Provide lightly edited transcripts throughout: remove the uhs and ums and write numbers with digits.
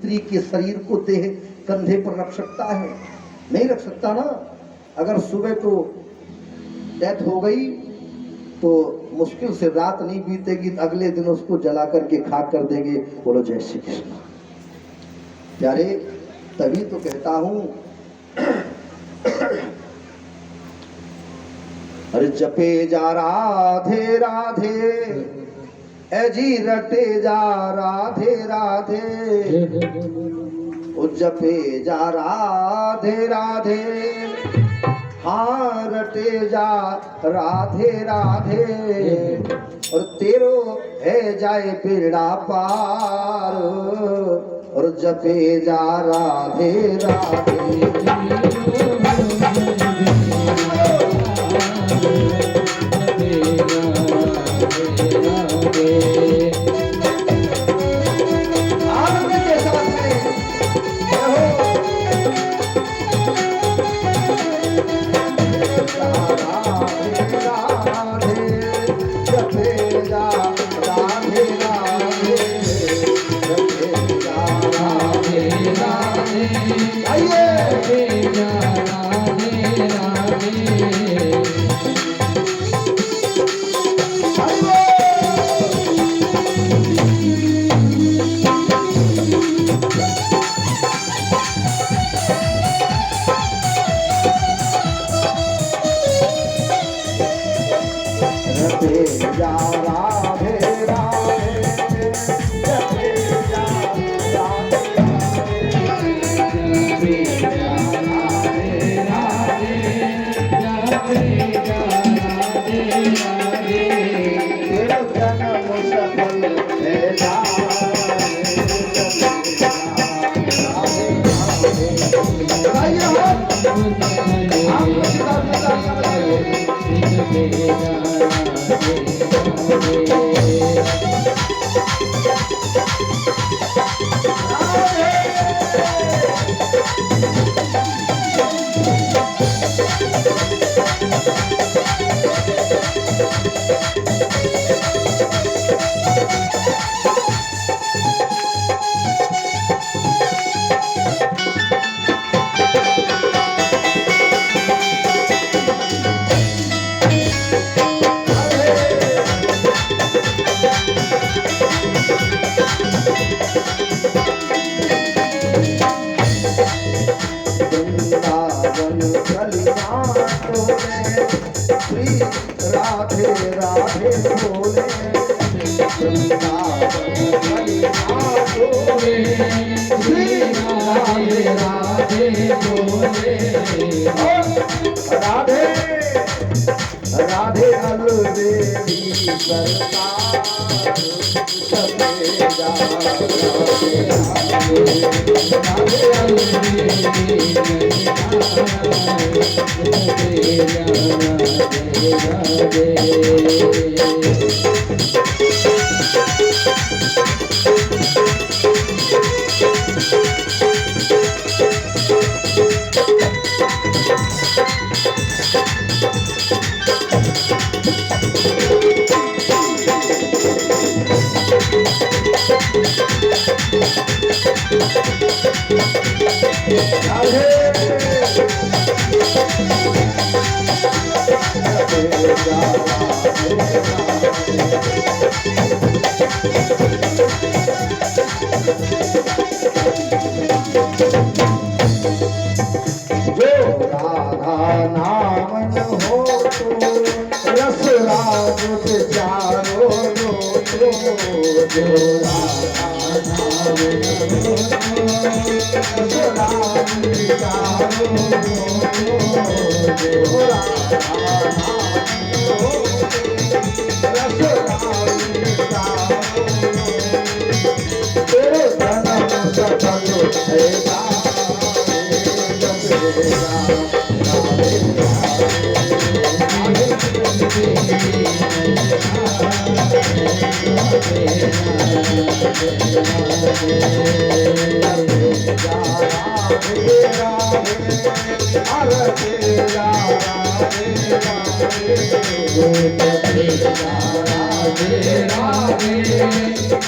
स्त्री के शरीर को देह कंधे पर रख सकता है? नहीं रख सकता ना। अगर सुबह को डेथ हो गई तो मुश्किल से रात नहीं बीतेगी, अगले दिन उसको जला करके खाक कर देंगे। बोलो जय श्री कृष्ण। प्यारे, तभी तो कहता हूं अरे जपे जा राधे राधे, अजी रटे जा राधे राधे, जपे जा राधे राधे, हाँ रटे जा राधे राधे, और तेरो है जाए बेड़ा पार, और जपे जा राधे राधे। राधे अलबेली सरकार, सपे जा राधे राधे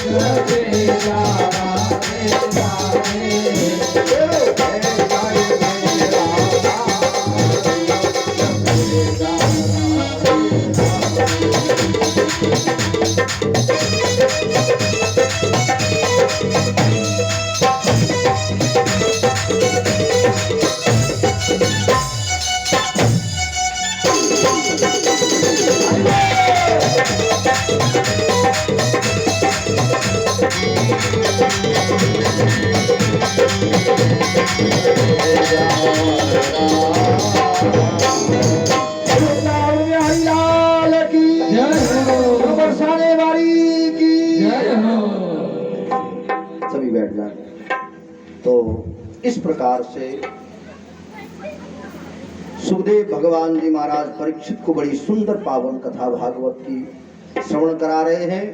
राधे राधे राधे। सभी बैठ जाए। तो इस प्रकार से सुखदेव भगवान जी महाराज परीक्षित को बड़ी सुंदर पावन कथा भागवत की श्रवण करा रहे हैं,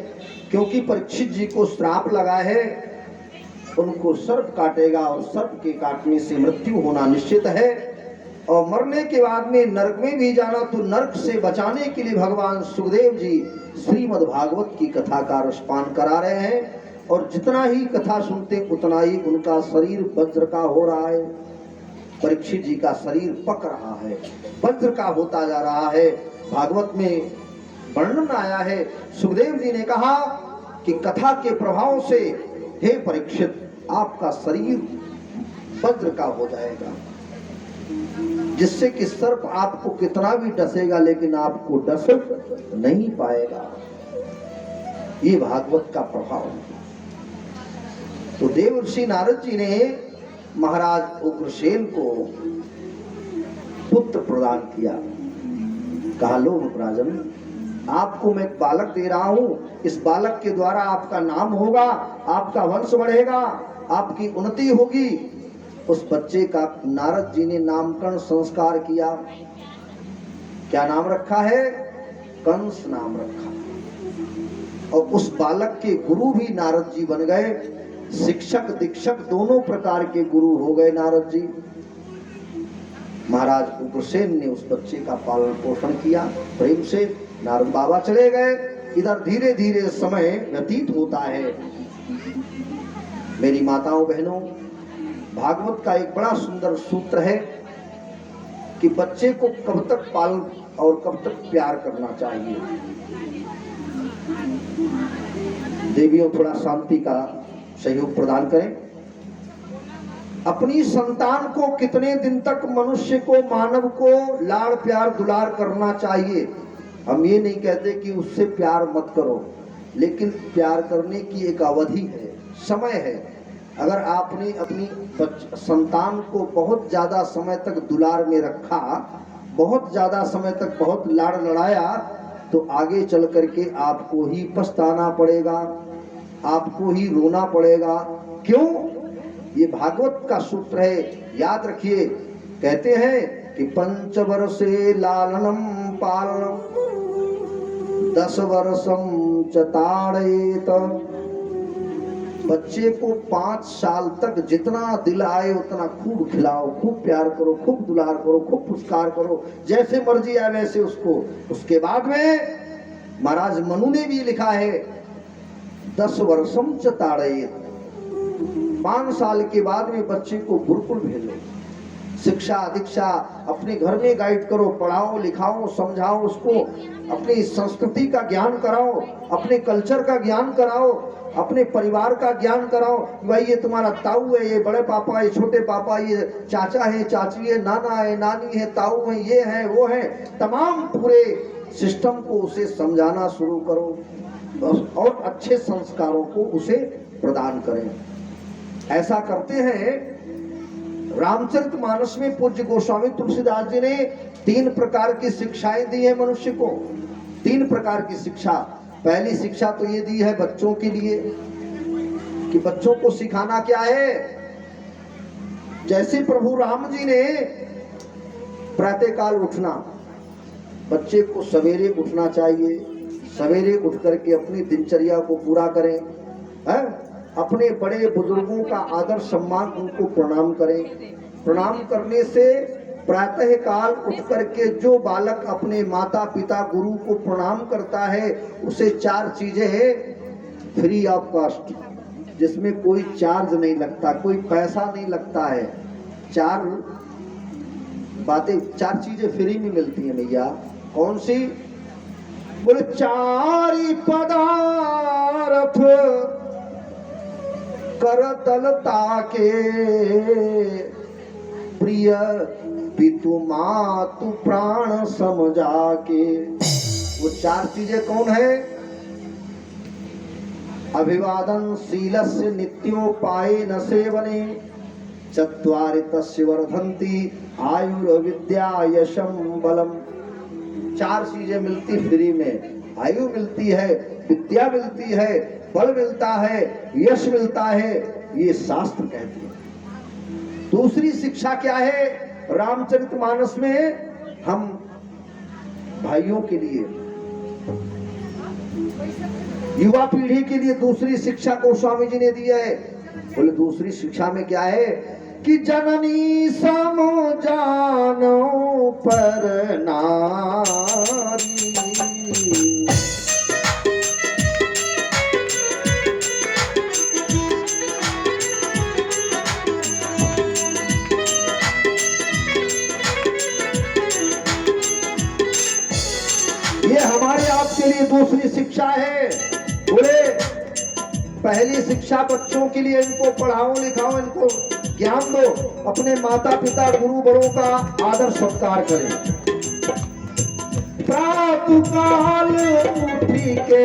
क्योंकि परीक्षित जी को श्राप लगा है, उनको सर्प काटेगा और सर्प के काटने से मृत्यु होना निश्चित है, और मरने के बाद में नरक में भी जाना। तो नरक से बचाने के लिए भगवान सुखदेव जी श्रीमद् भागवत की कथा का रसपान करा रहे हैं, और जितना ही कथा सुनते उतना ही उनका शरीर वज्र का हो रहा है। परीक्षित जी का शरीर पक रहा है, वज्र का होता जा रहा है। भागवत में वर्णन आया है, सुखदेव जी ने कहा कि कथा के प्रभाव से हे परीक्षित आपका शरीर वज्र का हो जाएगा, जिससे कि सर्प आपको कितना भी डसेगा लेकिन आपको डस नहीं पाएगा। ये भागवत का प्रभाव। तो देवर्षि नारद जी ने महाराज उग्रसेन को पुत्र प्रदान किया। कहा लो राजन, आपको मैं एक बालक दे रहा हूं, इस बालक के द्वारा आपका नाम होगा, आपका वंश बढ़ेगा, आपकी उन्नति होगी। उस बच्चे का नारद जी ने नामकरण संस्कार किया। क्या नाम रखा है? कंस नाम रखा। और उस बालक के गुरु भी नारद जी बन गए। शिक्षक दीक्षक दोनों प्रकार के गुरु हो गए नारद जी। महाराज उग्रसेन ने उस बच्चे का पालन पोषण किया प्रेम से। नारद बाबा चले गए। इधर धीरे धीरे समय व्यतीत होता है। मेरी माताओं बहनों, भागवत का एक बड़ा सुंदर सूत्र है कि बच्चे को कब तक पालन और कब तक प्यार करना चाहिए। देवियों थोड़ा शांति का सहयोग प्रदान करें। अपनी संतान को कितने दिन तक मनुष्य को, मानव को लाड़ प्यार दुलार करना चाहिए। हम ये नहीं कहते कि उससे प्यार मत करो, लेकिन प्यार करने की एक अवधि है, समय है। अगर आपने अपनी संतान को बहुत ज्यादा समय तक दुलार में रखा, बहुत ज्यादा समय तक बहुत लाड़ लड़ाया, तो आगे चल करके आपको ही पछताना पड़ेगा, आपको ही रोना पड़ेगा। क्यों? ये भागवत का सूत्र है, याद रखिए। कहते हैं कि 5 वर्षे लालनम पालनम 10 वर्षम च ताड़येत। बच्चे को 5 साल तक जितना दिल आए उतना खूब खिलाओ, खूब प्यार करो, खूब दुलार करो, खूब पुरस्कार करो, जैसे मर्जी आए वैसे उसको। उसके बाद में महाराज मनु ने भी लिखा है 10 वर्षम च ताड़येत। 5 साल के बाद में बच्चे को गुरुकुल भेजो। शिक्षा दीक्षा अपने घर में गाइड करो, पढ़ाओ लिखाओ समझाओ उसको, अपनी संस्कृति का ज्ञान कराओ, अपने कल्चर का ज्ञान कराओ, अपने परिवार का ज्ञान कराओ। भाई ये तुम्हारा ताऊ है, ये बड़े पापा, ये छोटे पापा, ये चाचा है, चाची है, नाना है, नानी है, ताऊ है, ये है, वो है। तमाम पूरे सिस्टम को उसे समझाना शुरू करो और अच्छे संस्कारों को उसे प्रदान करें। ऐसा करते हैं। रामचरितमानस में पूज्य गोस्वामी तुलसीदास जी ने 3 प्रकार की शिक्षाएं दी है मनुष्य को। 3 प्रकार की शिक्षा। पहली शिक्षा तो ये दी है बच्चों के लिए कि बच्चों को सिखाना क्या है। जैसे प्रभु राम जी ने प्रातःकाल उठना, बच्चे को सवेरे उठना चाहिए। सवेरे उठ करके अपनी दिनचर्या को पूरा करें, है? अपने बड़े बुजुर्गों का आदर सम्मान, उनको प्रणाम करें। प्रणाम करने से प्रातः काल उठ करके जो बालक अपने माता पिता गुरु को प्रणाम करता है, उसे 4 चीजें हैं फ्री ऑफ कॉस्ट। जिसमें कोई चार्ज नहीं लगता, कोई पैसा नहीं लगता है। चार बातें, चार चीजें फ्री में मिलती हैं भैया। कौन सी? बोले चारी पदार्थ कर दलता के, प्रिय पितु मातु प्राण समझा के। वो चार चीजें कौन है? अभिवादन शीलस्य नित्योपाये न सेवने, चत्वारि तस्य वर्धन्ति आयुर्विद्या यशम बलम। चार चीजें मिलती फ्री में, आयु मिलती है, विद्या मिलती है, बल मिलता है, यश मिलता है, ये शास्त्र कहते हैं। दूसरी शिक्षा क्या है? रामचरितमानस में हम भाइयों के लिए, युवा पीढ़ी के लिए दूसरी शिक्षा को स्वामी जी ने दिया है। बोले दूसरी शिक्षा में क्या है? कि जननी सम जानो पर नारी, ये हमारे आपके लिए दूसरी शिक्षा है। बोले पहली शिक्षा बच्चों के लिए, इनको पढ़ाओ लिखाओ, इनको ज्ञान दो, अपने माता पिता गुरु बड़ों का आदर सत्कार करें। प्रातः काल उठी के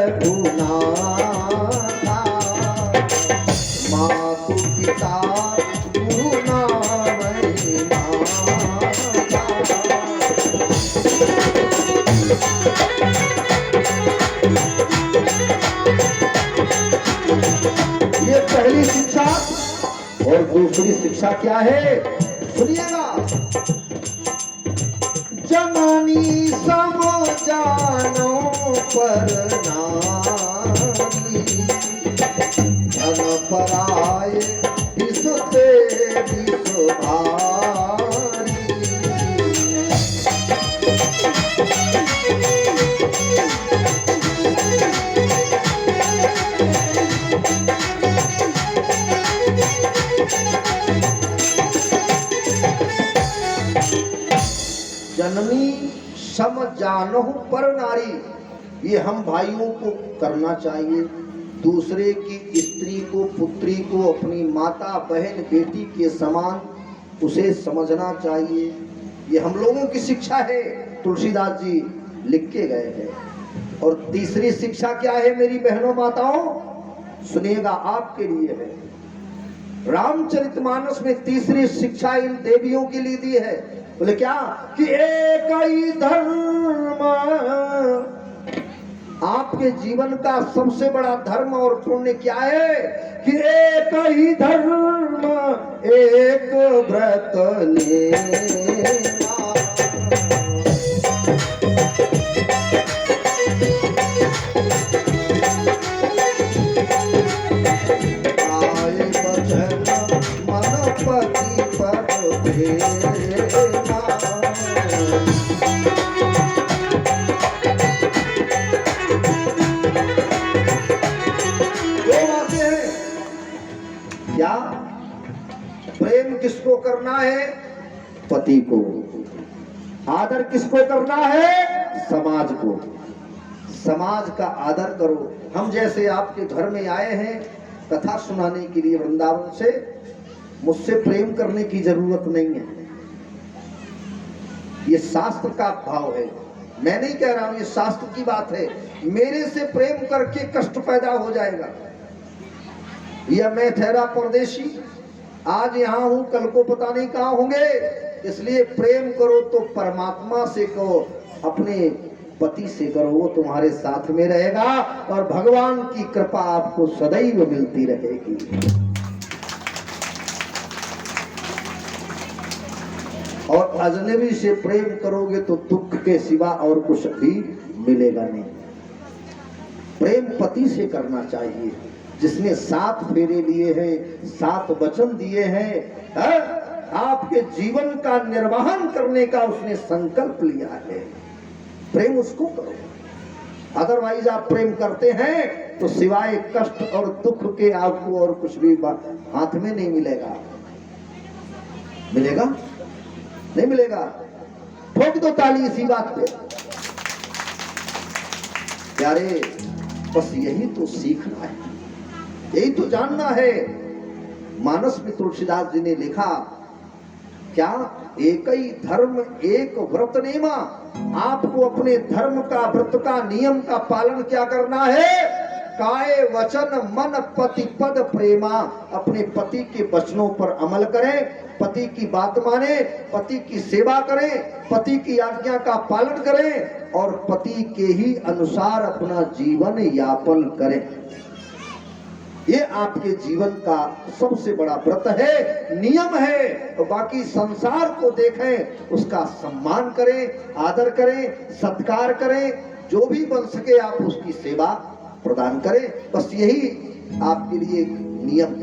रघुनाथा, मातु पिता गुरु नाम ये पहली शिक्षा। और दूसरी शिक्षा क्या है? सुनिएगा। जननी सम जानो पर नारी, धन पराये विसुते विसुभारी। जननी सम जानहु पर नारी, ये हम भाइयों को करना चाहिए। दूसरे की स्त्री को, पुत्री को अपनी माता बहन बेटी के समान उसे समझना चाहिए। ये हम लोगों की शिक्षा है, तुलसीदास जी लिख के गए हैं। और तीसरी शिक्षा क्या है मेरी बहनों माताओं? सुनिएगा, आपके लिए है। रामचरितमानस में तीसरी शिक्षा इन देवियों के लिए दी है। बोले क्या? कि एक ही धर्म, आपके जीवन का सबसे बड़ा धर्म और पुण्य क्या है? कि एक ही धर्म एक व्रत लेना। आए बचन मन पति पर भेना। क्या? प्रेम किसको करना है? पति को। आदर किसको करना है? समाज को। समाज का आदर करो। हम जैसे आपके घर में आए हैं कथा सुनाने के लिए वृंदावन से, मुझसे प्रेम करने की जरूरत नहीं है। ये शास्त्र का भाव है, मैं नहीं कह रहा हूं, ये शास्त्र की बात है। मेरे से प्रेम करके कष्ट पैदा हो जाएगा। या मैं ठहरा परदेशी, आज यहां हूं, कल को पता नहीं कहां होंगे। इसलिए प्रेम करो तो परमात्मा से करो, अपने पति से करो, वो तुम्हारे साथ में रहेगा और भगवान की कृपा आपको सदैव मिलती रहेगी। और अजनबी से प्रेम करोगे तो दुख के सिवा और कुछ भी मिलेगा नहीं। प्रेम पति से करना चाहिए, जिसने 7 फेरे लिए हैं, 7 वचन दिए हैं, आपके जीवन का निर्वहन करने का उसने संकल्प लिया है। प्रेम उसको करो। अदरवाइज आप प्रेम करते हैं तो सिवाय कष्ट और दुख के आपको और कुछ भी हाथ में नहीं मिलेगा। मिलेगा? नहीं मिलेगा। ठोक दो ताली इसी बात पे। प्यारे, बस यही तो सीखना है, यही तो जानना है। मानस में तुलसीदास जी ने लिखा क्या, एक ही धर्म एक व्रत नेमा। आपको अपने धर्म का, व्रत का, नियम का पालन क्या करना है? काय वचन मन पति पद प्रेमा। अपने पति के वचनों पर अमल करें, पति की बात माने, पति की सेवा करें, पति की आज्ञा का पालन करें और पति के ही अनुसार अपना जीवन यापन करें। ये आपके जीवन का सबसे बड़ा व्रत है, नियम है। तो बाकी संसार को देखें, उसका सम्मान करें, आदर करें, सत्कार करें, जो भी बन सके आप उसकी सेवा प्रदान करें। बस यही आपके लिए नियम।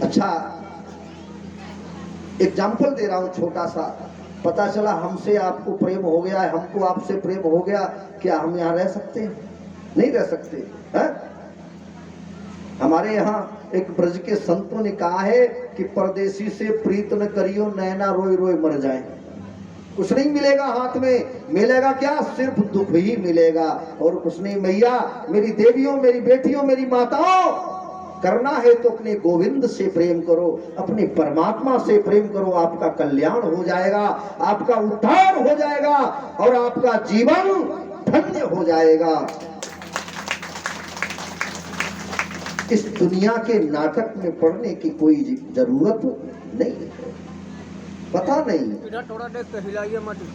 अच्छा, एग्जाम्पल दे रहा हूं छोटा सा। पता चला हमसे आपको प्रेम हो गया है, हमको आपसे प्रेम हो गया, क्या हम यहाँ रह सकते हैं? नहीं रह सकते है? हमारे यहाँ एक ब्रज के संतों ने कहा है कि परदेसी से प्रीत न करियो, नैना रोए रोए मर जाए। कुछ नहीं मिलेगा हाथ में, मिलेगा क्या? सिर्फ दुख ही मिलेगा और कुछ नहीं। मैया, मेरी देवियों, मेरी बेटियों, मेरी माताओं, करना है तो अपने गोविंद से प्रेम करो, अपने परमात्मा से प्रेम करो। आपका कल्याण हो जाएगा, आपका उद्धार हो जाएगा और आपका जीवन धन्य हो जाएगा। इस दुनिया के नाटक में पढ़ने की कोई जरूरत नहीं है। पता नहीं,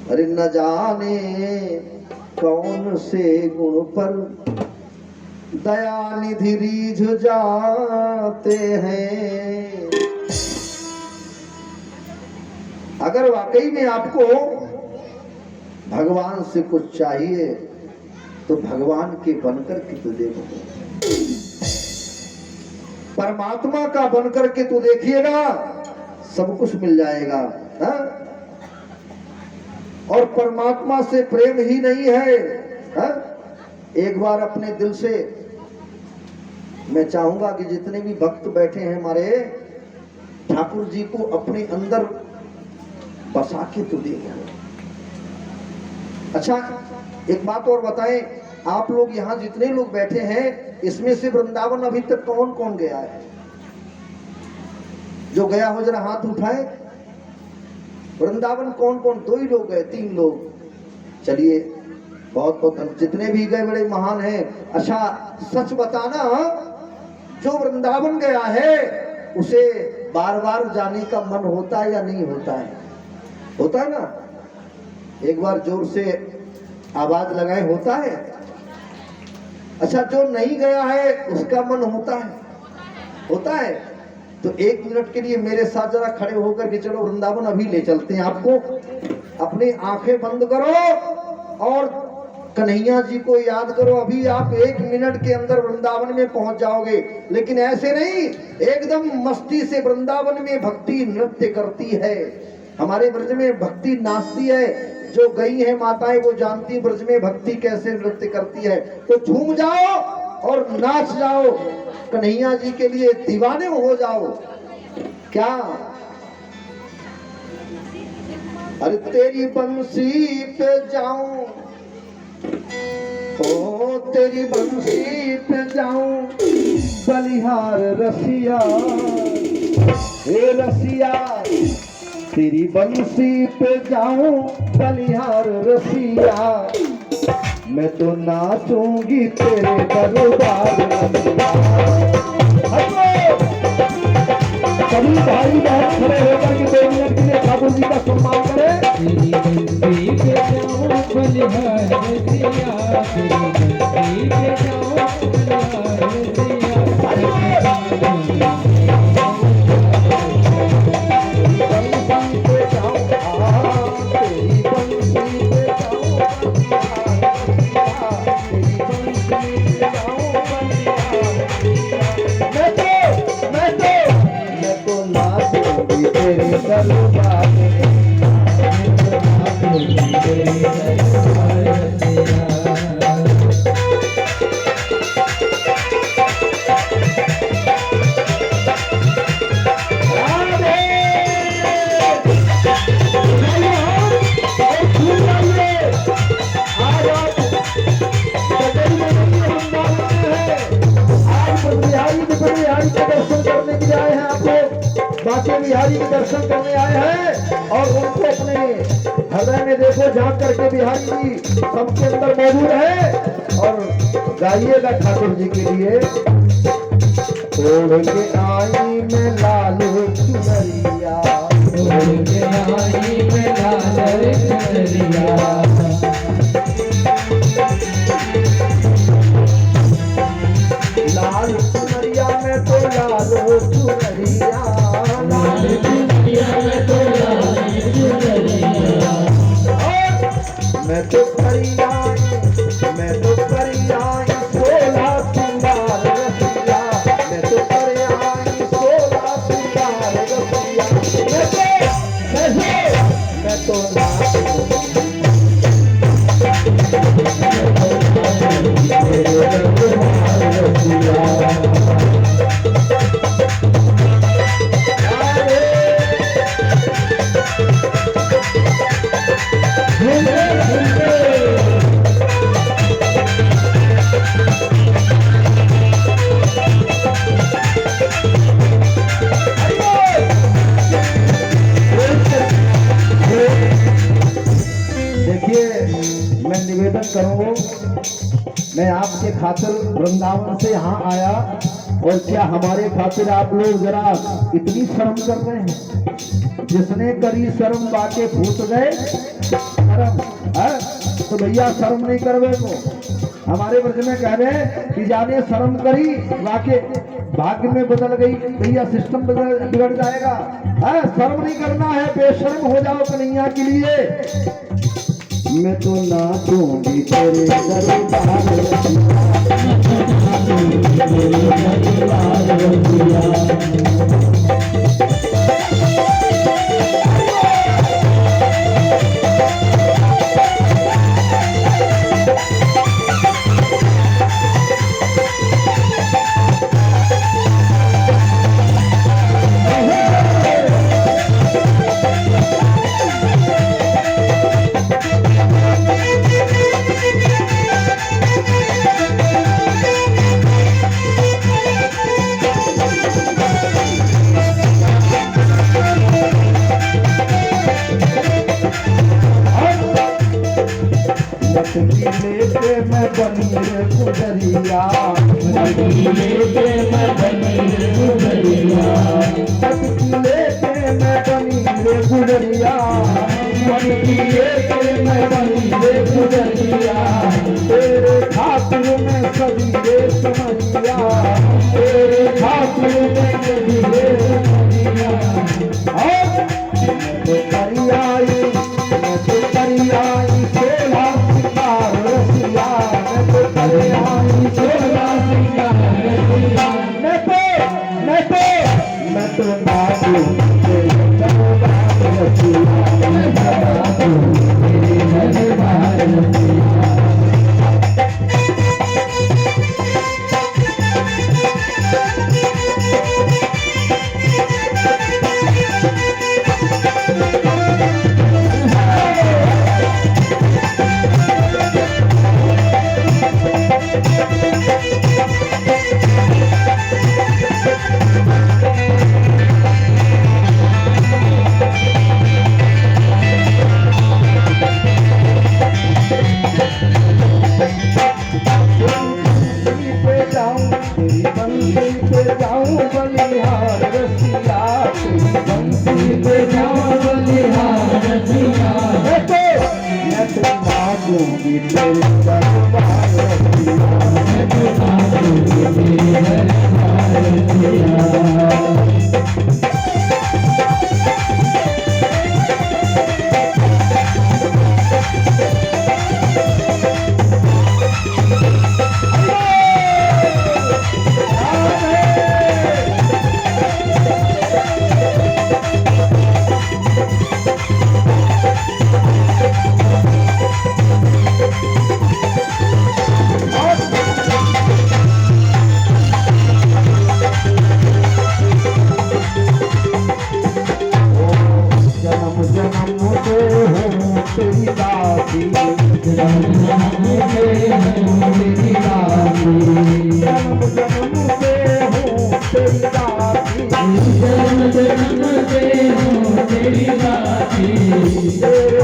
अरे न जाने कौन से गुण पर दया निधि रीझ जाते हैं। अगर वाकई में आपको भगवान से कुछ चाहिए तो भगवान के बनकर के तो देखो, परमात्मा का बनकर के तो देखिएगा, सब कुछ मिल जाएगा। हा? और परमात्मा से प्रेम ही नहीं है। हा? एक बार अपने दिल से मैं चाहूंगा कि जितने भी भक्त बैठे हैं हमारे, ठाकुर जी को अपने अंदर बसा के तो देखें। अच्छा, एक बात और बताएं, आप लोग यहाँ जितने लोग बैठे हैं, इसमें से वृंदावन अभी तक कौन कौन गया है? जो गया हो जरा हाथ उठाए। वृंदावन कौन कौन? 2 ही लोग गए, 3 लोग। चलिए, बहुत बहुत जितने भी गए बड़े महान हैं। अच्छा, सच बताना, जो वृंदावन गया है उसे बार बार जाने का मन होता है या नहीं होता है? होता है ना? एक बार जोर से आवाज लगाए, होता है। अच्छा, जो नहीं गया है उसका मन होता है? होता है। तो 1 मिनट के लिए मेरे साथ जरा खड़े होकर के चलो, वृंदावन अभी ले चलते हैं आपको। अपनी आंखें बंद करो और कन्हैया जी को याद करो। अभी आप 1 मिनट के अंदर वृंदावन में पहुंच जाओगे। लेकिन ऐसे नहीं, एकदम मस्ती से वृंदावन में भक्ति नृत्य करती है। हमारे ब्रज में भक्ति नाचती है। जो गई है माताएं वो जानती ब्रज में भक्ति कैसे नृत्य करती है। तो झूम जाओ और नाच जाओ, कन्हैया जी के लिए दीवाने हो जाओ। क्या? अरे तेरी बंसी पे जाऊं, ओ तेरी बंसी पे जाऊं, बलिहार रसिया, हे रसिया, तेरी बंसी पे जाऊं, बलिहार रसिया, मैं तो नाचूंगी तेरे दरबार में। सभी भाई बहन खड़े होकर के 2 मिनट के लिए ठाकुर जी का सम्मान करें। तेरी बंसी पे जाऊं बलिहार रसिया, तेरी बंसी पे जाऊं बलिहार रसिया, तेरे दरबार में। के दर्शन करने के लिए आए हैं, आप लोग बांके बिहारी के दर्शन करने आए हैं और उनको अपने हृदय में देखो, झांक करके बिहारी जी सबके अंदर मौजूद है। और गाइएगा ठाकुर जी के लिए। ओढ़ के आई मैं लाल चुनरिया, ओढ़ के आई मैं लाल चुनरिया, लाल चुनरिया में तो लाल चुनरिया, लाल चुनरिया में तो लाल चुनरिया, मैं तो करियाई, मैं तो करियाई सोला सिंगार रसिया, मैं तो करियाई सोला सिंगार रसिया, मैं तो निवेदन करूं, मैं आपके खातिर वृंदावन से यहाँ आया और क्या हमारे खातिर आप लोग जरा इतनी शर्म कर रहे हैं? जिसने करी शर्म बाके फूट गए शर्म है, तो भैया शर्म नहीं करवे को। हमारे ब्रज में कह रहे कि जाने शर्म करी बाके भाग्य में बदल गई, भैया सिस्टम बिगड़ जाएगा। है शर्म नहीं करना है, बेशर्म हो जाओ कन्हैया के लिए। मैं तो नाचूंगी तेरे दरबार लेके मैं बनी रे गुजरिया, लेके मैं बनी रे गुजरिया, लेके मैं बनी रे गुजरिया, लेके मैं बनी रे गुजरिया, तेरे खातिर में सभी रे समझिया, तेरे खातिर में सभी रे समझिया। और तो करियाई, मैं तो करियाई सोला सिंगार रसिया, मैं तो करियाई सोला सिंगार रसिया, मैं तो नाचूं तेरे दरबार रसिया, मैं तो नाचूं तेरे दरबार रसिया।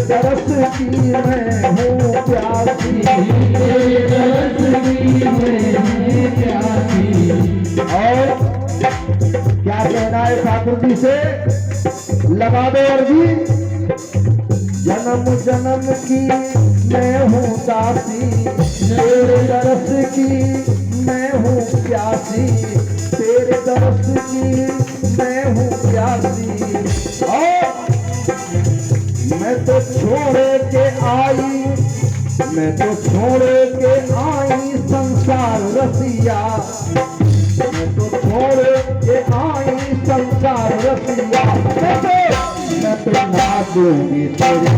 दरस की मैं हूँ प्यासी, तेरे दर्द की मैं हूँ प्यासी। और क्या कहना है ठाकुर जी से, लगा दो और भी, जन्म जन्म की मैं हूँ दासी, तेरे दरस की मैं हूँ प्यासी, तेरे दरस की मैं हूँ प्यासी। और मैं तो छोड़ के आई, मैं तो छोड़ के आई संसार रसिया, मैं तो छोड़ के आई संसार रसिया। मैं तो ना दूंगी तेरे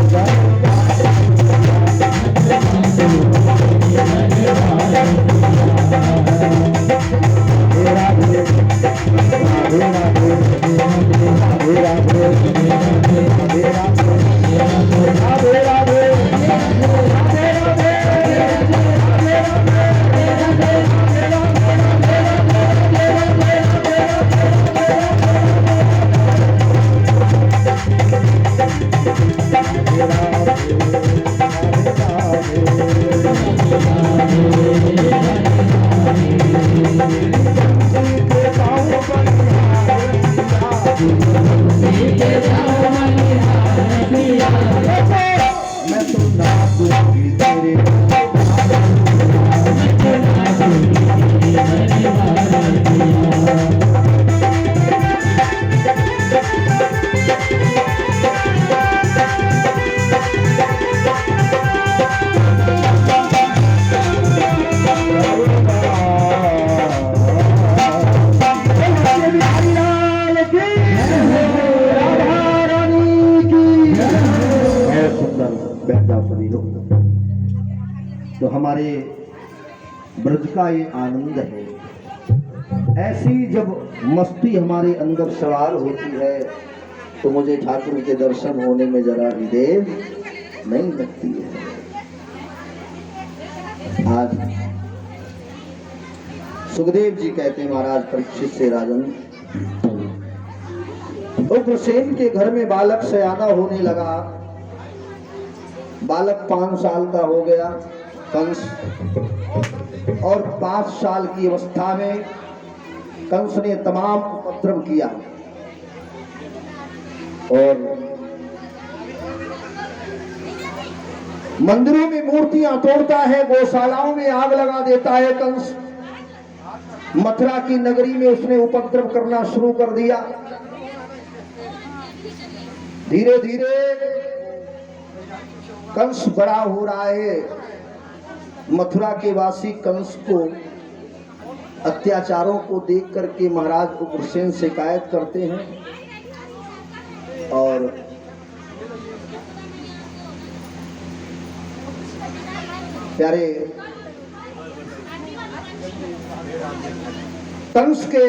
मैं तो ना दूंगी तेरे तो हमारे ब्रज का ये आनंद है। ऐसी जब मस्ती हमारे अंदर सवार होती है तो मुझे ठाकुर के दर्शन होने में जरा भी देर नहीं लगती है। आज सुखदेव जी कहते हैं महाराज परीक्षित से, राजन उग्रसेन के घर में बालक सयाना होने लगा। बालक 5 साल का हो गया कंस, और 5 साल की अवस्था में कंस ने तमाम उपद्रव किया और मंदिरों में मूर्तियां तोड़ता है, गौशालाओं में आग लगा देता है कंस। मथुरा की नगरी में उसने उपद्रव करना शुरू कर दिया। धीरे धीरे कंस बड़ा हो रहा है। मथुरा के वासी कंस को अत्याचारों को देख करके महाराज उग्रसेन शिकायत करते हैं और प्यारे कंस के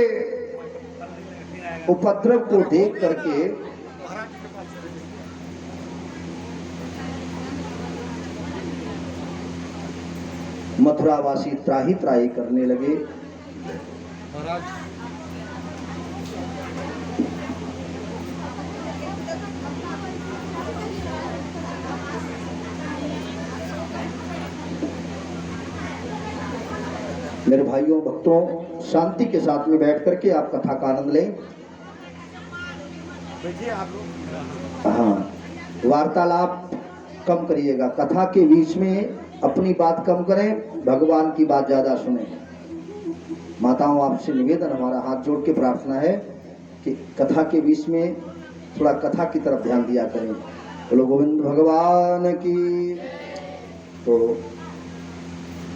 उपद्रव को देख करके मथुरावासी त्राही त्राही करने लगे। मेरे भाइयों भक्तों, शांति के साथ में बैठ करके आप कथा का आनंद लें। हाँ, वार्तालाप कम करिएगा, कथा के बीच में अपनी बात कम करें, भगवान की बात ज्यादा सुने। माताओं आपसे निवेदन, हमारा हाथ जोड़ के प्रार्थना है कि कथा के बीच में थोड़ा कथा की तरफ ध्यान दिया करें। बोलो गोविंद भगवान की। तो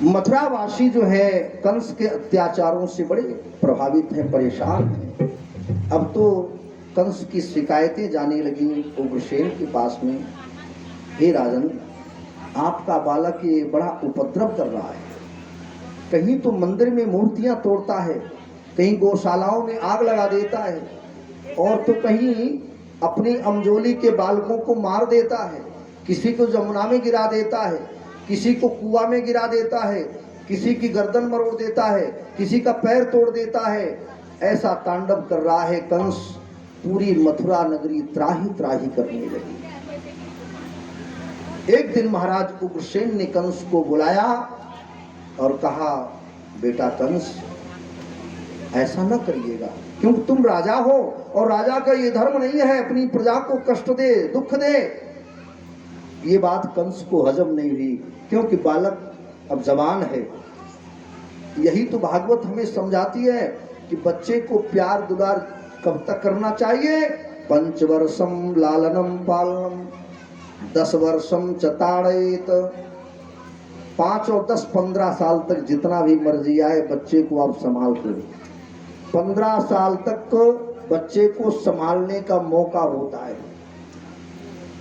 मथुरावासी जो है कंस के अत्याचारों से बड़े प्रभावित हैं, परेशान हैं। अब तो कंस की शिकायतें जाने लगी उग्रसेन के पास में, हे राजन आपका बालक ये बड़ा उपद्रव कर रहा है, कहीं तो मंदिर में मूर्तियां तोड़ता है, कहीं गौशालाओं में आग लगा देता है, और तो कहीं अपनी अमजोली के बालकों को मार देता है, किसी को जमुना में गिरा देता है, किसी को कुआं में गिरा देता है, किसी की गर्दन मरोड़ देता है, किसी का पैर तोड़ देता है। ऐसा तांडव कर रहा है कंस। पूरी मथुरा नगरी त्राही त्राही करने लगी। एक दिन महाराज उग्रसेन ने कंस को बुलाया और कहा, बेटा कंस, ऐसा न करिएगा, क्योंकि तुम राजा हो और राजा का ये धर्म नहीं है अपनी प्रजा को कष्ट दे, दुख दे। ये बात कंस को हजम नहीं हुई, क्योंकि बालक अब जवान है। यही तो भागवत हमें समझाती है कि बच्चे को प्यार दुलार कब तक करना चाहिए। 5 वर्षम लालनम पालनम 10 वर्षम च ताड़येत। 5 और 10 15 साल तक जितना भी मर्जी आए बच्चे को आप संभाल कर। 15 साल तक बच्चे को संभालने का मौका होता है,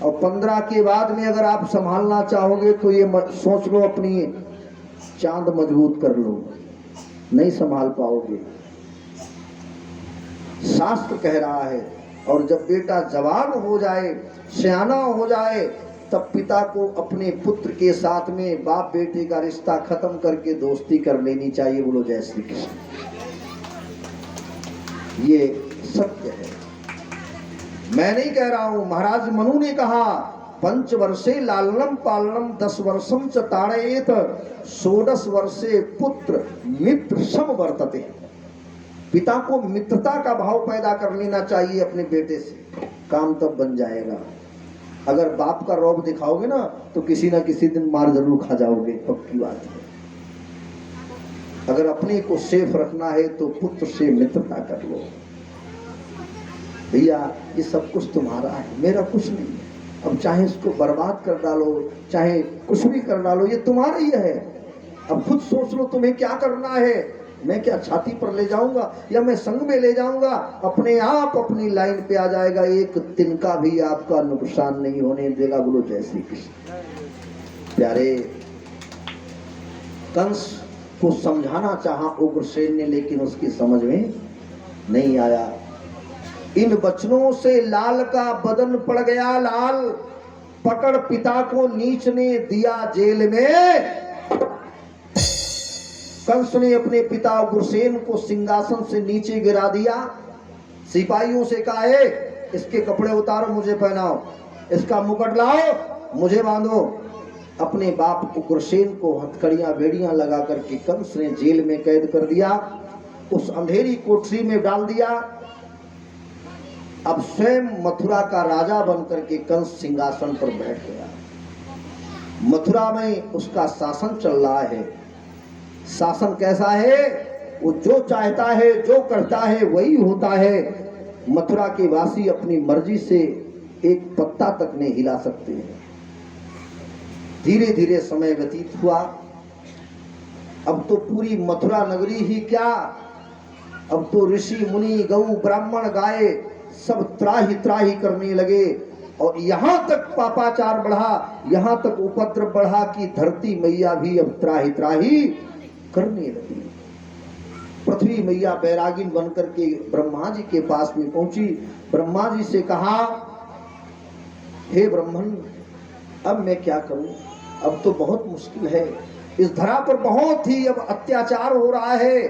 और 15 के बाद में अगर आप संभालना चाहोगे तो ये सोच लो अपनी चांद मजबूत कर लो, नहीं संभाल पाओगे। शास्त्र कह रहा है, और जब बेटा जवान हो जाए, सियाना हो जाए, तब पिता को अपने पुत्र के साथ में बाप बेटे का रिश्ता खत्म करके दोस्ती कर लेनी चाहिए। बोलो जय श्री कृष्ण। ये सत्य है, मैं नहीं कह रहा हूं। महाराज मनु ने कहा 5 वर्षे लालनम पालनम 10 वर्षम च ताड़येत 16 वर्षे पुत्र मित्र सम वर्तते। पिता को मित्रता का भाव पैदा कर लेना चाहिए अपने बेटे से, काम तब बन जाएगा। अगर बाप का रौब दिखाओगे ना तो किसी ना किसी दिन मार जरूर खा जाओगे, पक्की बात है। अगर अपने को सेफ रखना है तो पुत्र से मित्रता कर लो। भैया ये सब कुछ तुम्हारा है, मेरा कुछ नहीं है। अब चाहे इसको बर्बाद कर डालो, चाहे कुछ भी कर डालो, ये तुम्हारा ही है। अब खुद सोच लो तुम्हें क्या करना है। मैं क्या छाती पर ले जाऊंगा या मैं संग में ले जाऊंगा? अपने आप अपनी लाइन पे आ जाएगा, एक तिनका भी आपका नुकसान नहीं होने देगा। बोलो जय श्री कृष्ण। प्यारे, कंस को समझाना चाहा उग्रसेन ने, लेकिन उसकी समझ में नहीं आया। इन वचनों से लाल का बदन पड़ गया लाल। पकड़ पिता को नीच ने दिया जेल में। कंस ने अपने पिता उग्रसेन को सिंहासन से नीचे गिरा दिया। सिपाहियों से कहा, इसके कपड़े उतारो, मुझे पहनाओ, इसका मुकुट लाओ, मुझे बांधो। अपने बाप उग्रसेन को हथकड़ियां बेड़ियां लगा करके कंस ने जेल में कैद कर दिया, उस अंधेरी कोठरी में डाल दिया। अब स्वयं मथुरा का राजा बनकर के कंस सिंहासन पर बैठ गया। मथुरा में उसका शासन चल रहा है। शासन कैसा है? वो जो चाहता है, जो करता है, वही होता है। मथुरा के वासी अपनी मर्जी से एक पत्ता तक नहीं हिला सकते हैं। धीरे धीरे समय व्यतीत हुआ। अब तो पूरी मथुरा नगरी ही क्या, अब तो ऋषि मुनि गौ ब्राह्मण गाय सब त्राही त्राही करने लगे। और यहां तक पापाचार बढ़ा, यहां तक उपद्रव बढ़ा कि धरती मैया भी अब त्राही त्राही करने लगी। पृथ्वी मैया बैरागिन बनकर के ब्रह्मा जी के पास में पहुंची। ब्रह्मा जी से कहा, हे ब्रह्मन, अब मैं क्या करूं? अब तो बहुत मुश्किल है। इस धरा पर बहुत ही अब अत्याचार हो रहा है,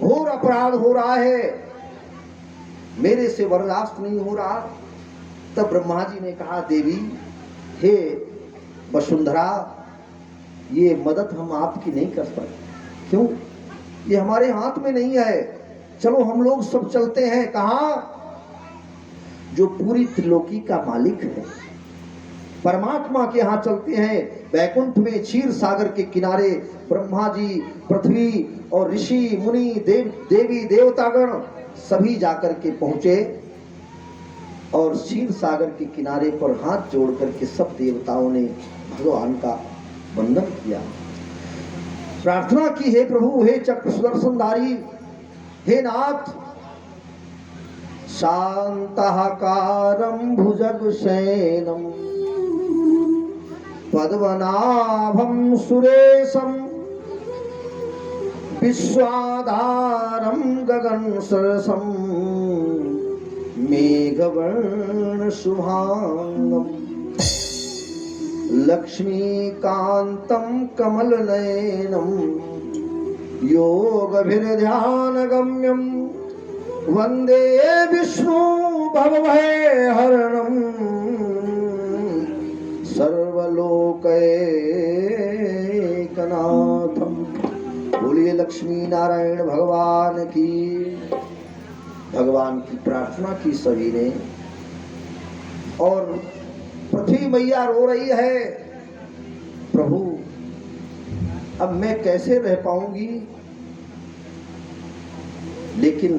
घोर अपराध हो रहा है, मेरे से बर्दाश्त नहीं हो रहा। तब ब्रह्मा जी ने कहा, देवी, हे वसुंधरा, ये मदद हम आपकी नहीं कर सकते। क्यों? ये हमारे हाथ में नहीं है। चलो हम लोग सब चलते हैं। कहाँ? जो पूरी त्रिलोकी का मालिक है, परमात्मा के यहाँ चलते हैं। वैकुंठ में क्षीर सागर के किनारे ब्रह्मा जी, पृथ्वी और ऋषि मुनि देवी देवतागण सभी जाकर के पहुंचे और क्षीर सागर के किनारे पर हाथ जोड़ करके सब देवताओं ने भगवान का वंदन किया, प्रार्थना की, हे प्रभु, हे चक्र सुदर्शनधारी, हे नाथ, शांताकारं भुजगशयनं पद्मनाभं सुरेशं विश्वाधारं गगनसरसं मेघवर्ण शुभांगं लक्ष्मीकान्तं कमलनयनं योगभिर्ध्यानगम्यं वन्दे विष्णु भवभयहरणं सर्वलोकैकनाथं लोकैकनाथम। बोलिए लक्ष्मी नारायण भगवान की। भगवान की प्रार्थना की सभी ने, और पृथ्वी मैया रो रही है, प्रभु अब मैं कैसे रह पाऊंगी। लेकिन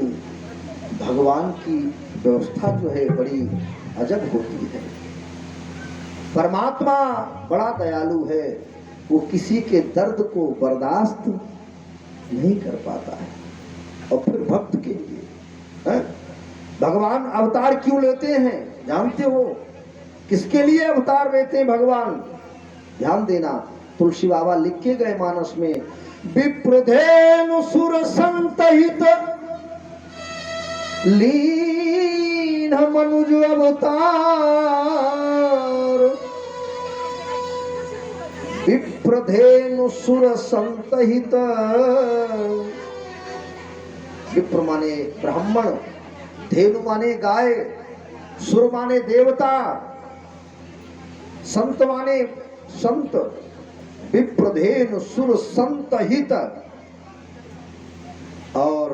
भगवान की व्यवस्था जो है बड़ी अजब होती है। परमात्मा बड़ा दयालु है, वो किसी के दर्द को बर्दाश्त नहीं कर पाता है। और फिर भक्त के लिए भगवान अवतार क्यों लेते हैं जानते हो? किसके लिए अवतार लेते हैं भगवान? ध्यान देना, तुलसी बाबा लिख के गए मानस में, विप्रधेनु सुर संतहित लीन मनुज अवतार। विप्रधेनु सुर संतहित, विप्र माने ब्राह्मण, धेनु माने गाय, सुर माने देवता, संत माने संत। विप्रधेनु सुर संतहित, और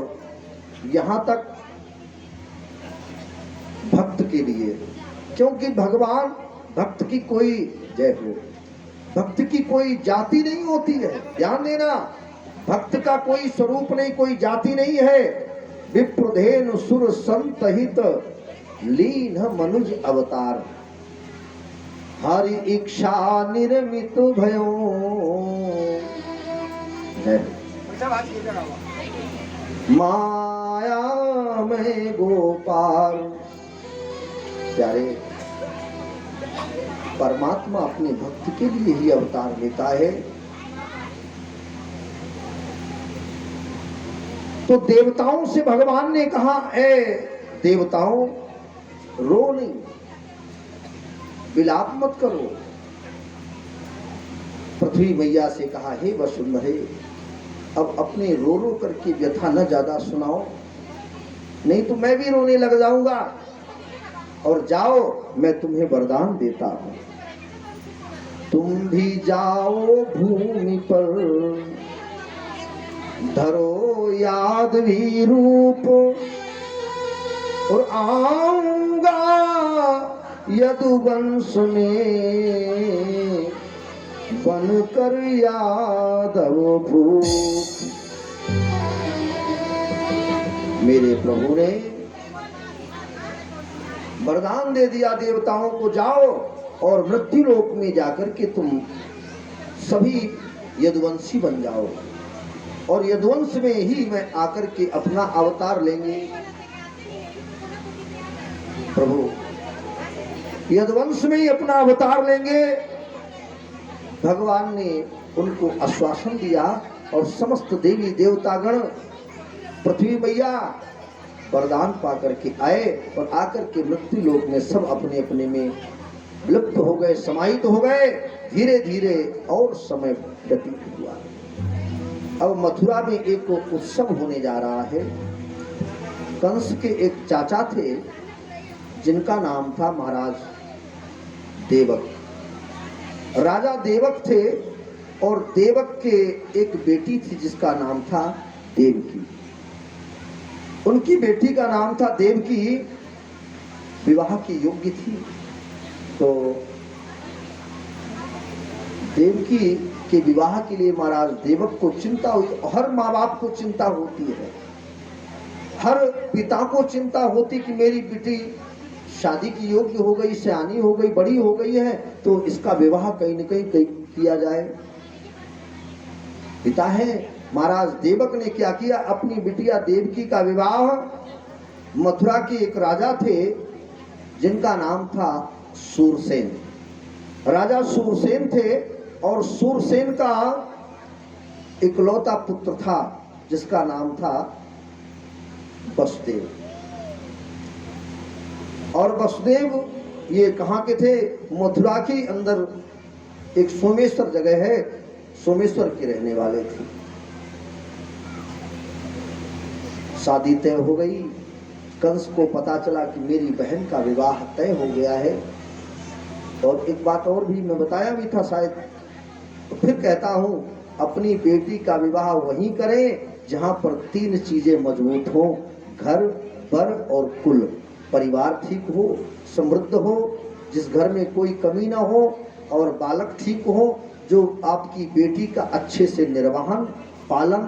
यहां तक भक्त के लिए, क्योंकि भगवान भक्त की कोई, जय हो, भक्त की कोई जाति नहीं होती है। ध्यान देना, भक्त का कोई स्वरूप नहीं, कोई जाति नहीं है। विप्रधेनु सुर संतहित लीन मनुज अवतार। हरि इच्छा निर्मित भयो। माया में गोपाल। प्यारे, परमात्मा अपने भक्त के लिए ही अवतार लेता है। तो देवताओं से भगवान ने कहा, ए देवताओं रो नहीं, विलाप मत करो। पृथ्वी मैया से कहा, हे वसुंधरे अब अपने रो रो करके व्यथा न ज्यादा सुनाओ, नहीं तो मैं भी रोने लग जाऊंगा। और जाओ, मैं तुम्हें वरदान देता हूं, तुम भी जाओ भूमि पर, धरो यादवी रूप, और आऊंगा यदुवंश में बनकर यादव भूप। मेरे प्रभु ने वरदान दे दिया देवताओं को, जाओ और मृत्यु लोक में जाकर के तुम सभी यदुवंशी बन जाओ, और यदुवंश में ही मैं आकर के अपना अवतार लेंगे। प्रभु यदुवंश में ही अपना अवतार लेंगे। भगवान ने उनको आश्वासन दिया, और समस्त देवी देवतागण पृथ्वी मैया वरदान पा करके आए, और आकर के मृत्यु लोक में सब अपने अपने में विलुप्त हो गए, समाहित हो गए। धीरे धीरे और समय व्यतीत हुआ। अब मथुरा में एक उत्सव होने जा रहा है। कंस के एक चाचा थे जिनका नाम था महाराज देवक। राजा देवक थे, और देवक के एक बेटी थी जिसका नाम था देवकी। उनकी बेटी का नाम था देवकी, विवाह की योग्य थी। तो देवकी के विवाह के लिए महाराज देवक को चिंता हुई। हर माँ बाप को चिंता होती है, हर पिता को चिंता होती कि मेरी बेटी शादी की योग्य हो गई, सयानी हो गई, बड़ी हो गई है, तो इसका विवाह कहीं न कहीं किया जाए। पिता है महाराज देवक ने क्या किया, अपनी बिटिया देवकी का विवाह मथुरा के एक राजा थे जिनका नाम था सूरसेन। राजा सूरसेन थे, और सूरसेन का इकलौता पुत्र था जिसका नाम था वसुदेव। और वसुदेव ये कहाँ के थे? मथुरा के अंदर एक सोमेश्वर जगह है, सोमेश्वर के रहने वाले थे। शादी तय हो गई। कंस को पता चला कि मेरी बहन का विवाह तय हो गया है। और एक बात और भी मैं बताया भी था शायद, तो फिर कहता हूँ अपनी बेटी का विवाह वहीं करें जहाँ पर 3 चीजें मजबूत हो, घर, बर और कुल। परिवार ठीक हो, समृद्ध हो, जिस घर में कोई कमी ना हो, और बालक ठीक हो जो आपकी बेटी का अच्छे से निर्वहन पालन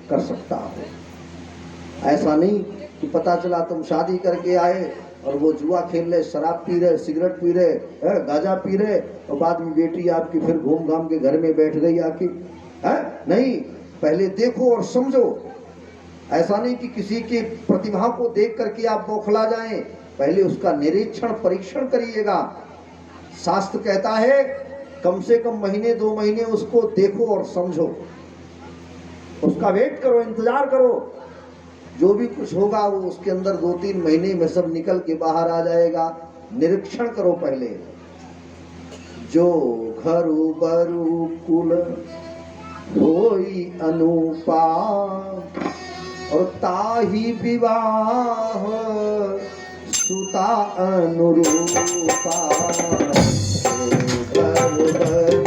कर सकता हो। ऐसा नहीं कि पता चला तुम शादी करके आए और वो जुआ खेल रहे, शराब पी रहे, सिगरेट पी रहे, गांजा पी रहे, और बाद में बेटी आपकी फिर घूम घाम के घर में बैठ गई आके। नहीं, पहले देखो और समझो। ऐसा नहीं कि किसी की प्रतिभा को देख करके आप बौखला जाएं, पहले उसका निरीक्षण परीक्षण करिएगा। शास्त्र कहता है कम से कम महीने 2 महीने उसको देखो और समझो, उसका वेट करो, इंतजार करो। जो भी कुछ होगा वो उसके अंदर 2-3 महीने में सब निकल के बाहर आ जाएगा। निरीक्षण करो पहले। जो घरु बरु कुल होई अनुपा, और ताही विवाह सुता अनुरूपा। घरु बरु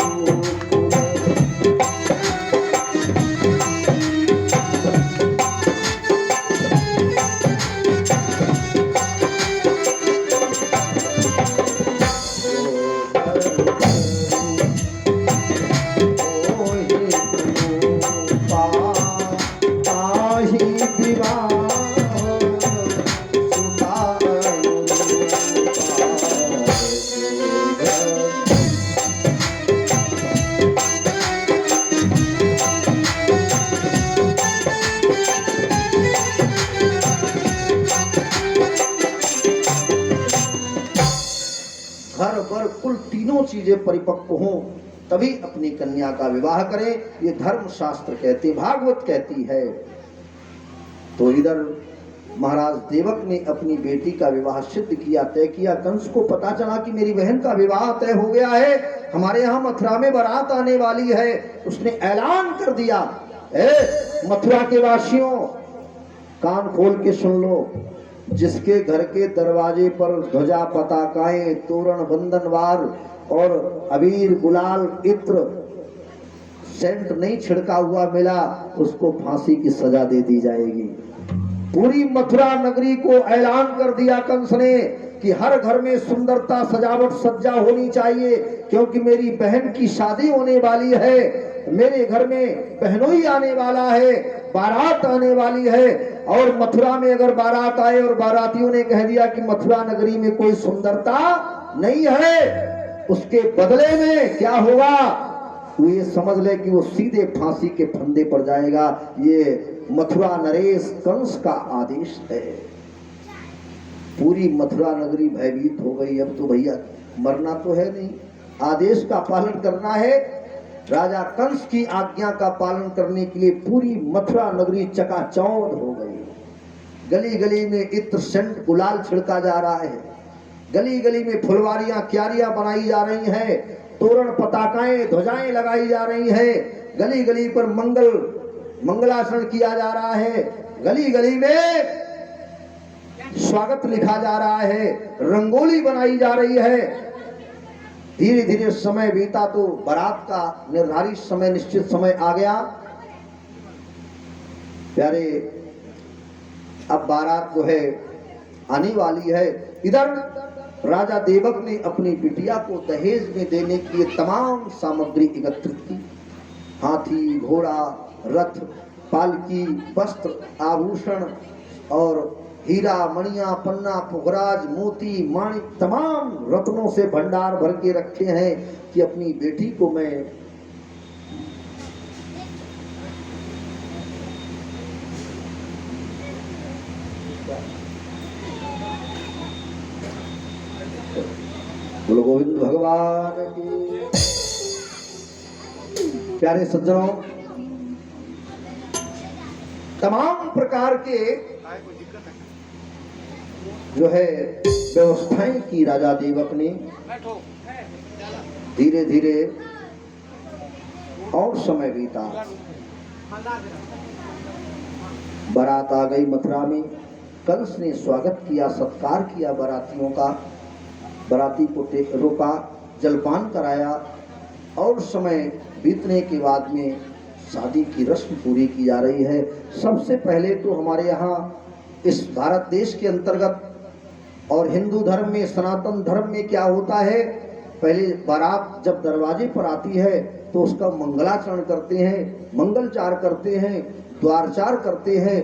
घर वर कुल तीनों चीजें परिपक्व हों तभी अपनी कन्या का विवाह करें, ये धर्म शास्त्र कहते, भागवत कहती है। तो इधर महाराज देवक ने अपनी बेटी का विवाह सिद्ध किया, तय किया। कंस को पता चला कि मेरी बहन का विवाह तय हो गया है, हमारे यहाँ मथुरा में बारात आने वाली है। उसने ऐलान कर दिया, मथुरा के वासियों कान खोल के सुन लो, जिसके घर के दरवाजे पर ध्वजा पताकाएं, तोरण बंधनवार और अबीर गुलाल इत्र सेंट नहीं छिड़का हुआ मिला, उसको फांसी की सजा दे दी जाएगी। पूरी मथुरा नगरी को ऐलान कर दिया कंस ने कि हर घर में सुंदरता, सजावट, सज्जा होनी चाहिए, क्योंकि मेरी बहन की शादी होने वाली है, मेरे घर में बहनोई आने वाला है, बारात आने वाली है। और मथुरा में अगर बारात आए और बारातियों ने कह दिया कि मथुरा नगरी में कोई सुंदरता नहीं है, उसके बदले में क्या होगा, तो ये समझ ले कि वो सीधे फांसी के फंदे पर जाएगा। ये मथुरा नरेश कंस का आदेश है। पूरी मथुरा नगरी भयभीत हो गई। अब तो भैया मरना तो है नहीं, आदेश का पालन करना है। राजा कंस की आज्ञा का पालन करने के लिए पूरी मथुरा नगरी चकाचौंध हो गई। गली गली में इत्र सेंट गुलाल छिड़का जा रहा है, गली गली में फुलवारियां क्यारियां बनाई जा रही हैं, तोरण पताकाएं ध्वजाएं लगाई जा रही हैं, गली गली पर मंगलाचरण किया जा रहा है, गली गली में स्वागत लिखा जा रहा है, रंगोली बनाई जा रही है। धीरे धीरे समय बीता तो बारात का निर्धारित समय, निश्चित समय आ गया। प्यारे, अब बारात जो है आने वाली है। इधर राजा देवक ने अपनी बिटिया को दहेज में देने के लिए तमाम सामग्री एकत्रित की। हाथी, घोड़ा, रथ, पालकी, वस्त्र, आभूषण और हीरा, मणिया, पन्ना, पुखराज, मोती, माणिक, तमाम रत्नों से भंडार भर के रखे हैं कि अपनी बेटी को मैं बोलो गोविंद भगवान की। प्यारे सज्जनों, तमाम प्रकार के जो है व्यवस्थाएं की राजा देवक ने। धीरे धीरे और समय बीता, बारात आ गई मथुरा में। कंस ने स्वागत किया, सत्कार किया बारातियों का, बाराती को रोका, जलपान कराया और समय बीतने के बाद में शादी की रस्म पूरी की जा रही है। सबसे पहले तो हमारे यहाँ इस भारत देश के अंतर्गत और हिंदू धर्म में, सनातन धर्म में क्या होता है, पहले बारात जब दरवाजे पर आती है तो उसका मंगलाचरण करते हैं, मंगलचार करते हैं, द्वारचार करते हैं।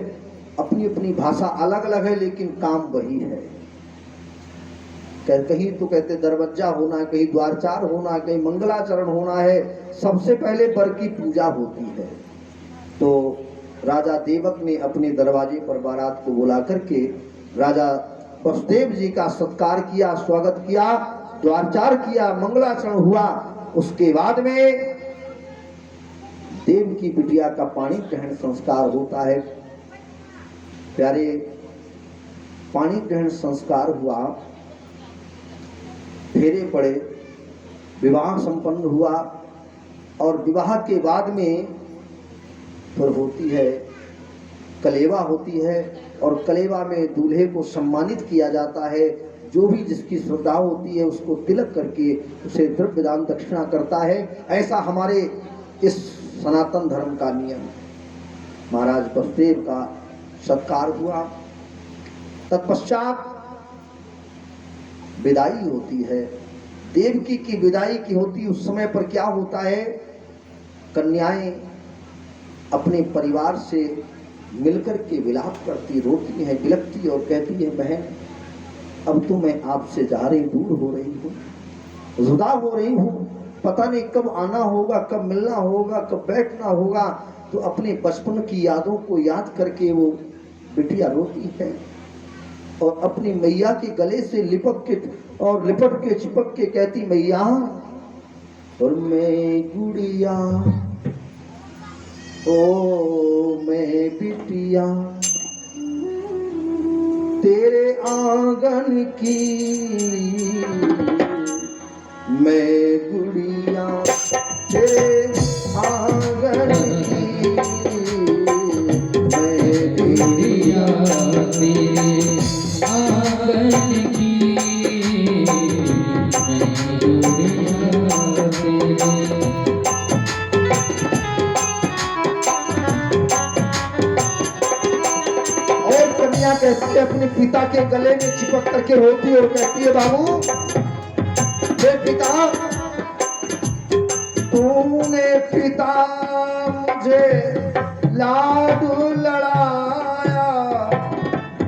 अपनी अपनी भाषा अलग अलग है लेकिन काम वही है। कहीं तो कहते दरवाजा होना है, कहीं द्वारचार होना है, कहीं मंगलाचरण होना है। सबसे पहले वर की पूजा होती है। तो राजा देवक ने अपने दरवाजे पर बारात को बुला करके राजा वसुदेव जी का सत्कार किया, स्वागत किया, द्वारचार किया, मंगलाचरण हुआ। उसके बाद में देव की बिटिया का पाणी ग्रहण संस्कार होता है। प्यारे, पाणी ग्रहण संस्कार हुआ, फेरे पड़े, विवाह संपन्न हुआ और विवाह के बाद में फिर होती है कलेवा होती है और कलेवा में दूल्हे को सम्मानित किया जाता है। जो भी जिसकी श्रद्धा होती है उसको तिलक करके उसे द्रव्य दान दक्षिणा करता है। ऐसा हमारे इस सनातन धर्म का नियम है। महाराज वसुदेव का सत्कार हुआ, तत्पश्चात विदाई होती है। देवकी की विदाई की होती, उस समय पर क्या होता है, कन्याएं अपने परिवार से मिलकर के विलाप करती, रोती हैं, बिलखती और कहती है, बहन अब तो मैं आपसे जा रही, दूर हो रही हूँ, जुदा हो रही हूँ, पता नहीं कब आना होगा, कब मिलना होगा, कब बैठना होगा। तो अपने बचपन की यादों को याद करके वो बिटिया रोती है और अपनी मैया के गले से लिपट के चिपक के कहती, मैया और मैं गुड़िया, ओ मैं बिटिया तेरे आंगन की, मैं गुड़िया तेरे आंगन की, मैं गुड़िया तेरे आंगन की, मैं गुड़िया तेरे। और कन्या कहती है अपने पिता के गले में चिपक करके रोती है और कहती है, बाबू हे पिता, तूने पिता मुझे लाडू लड़ाया,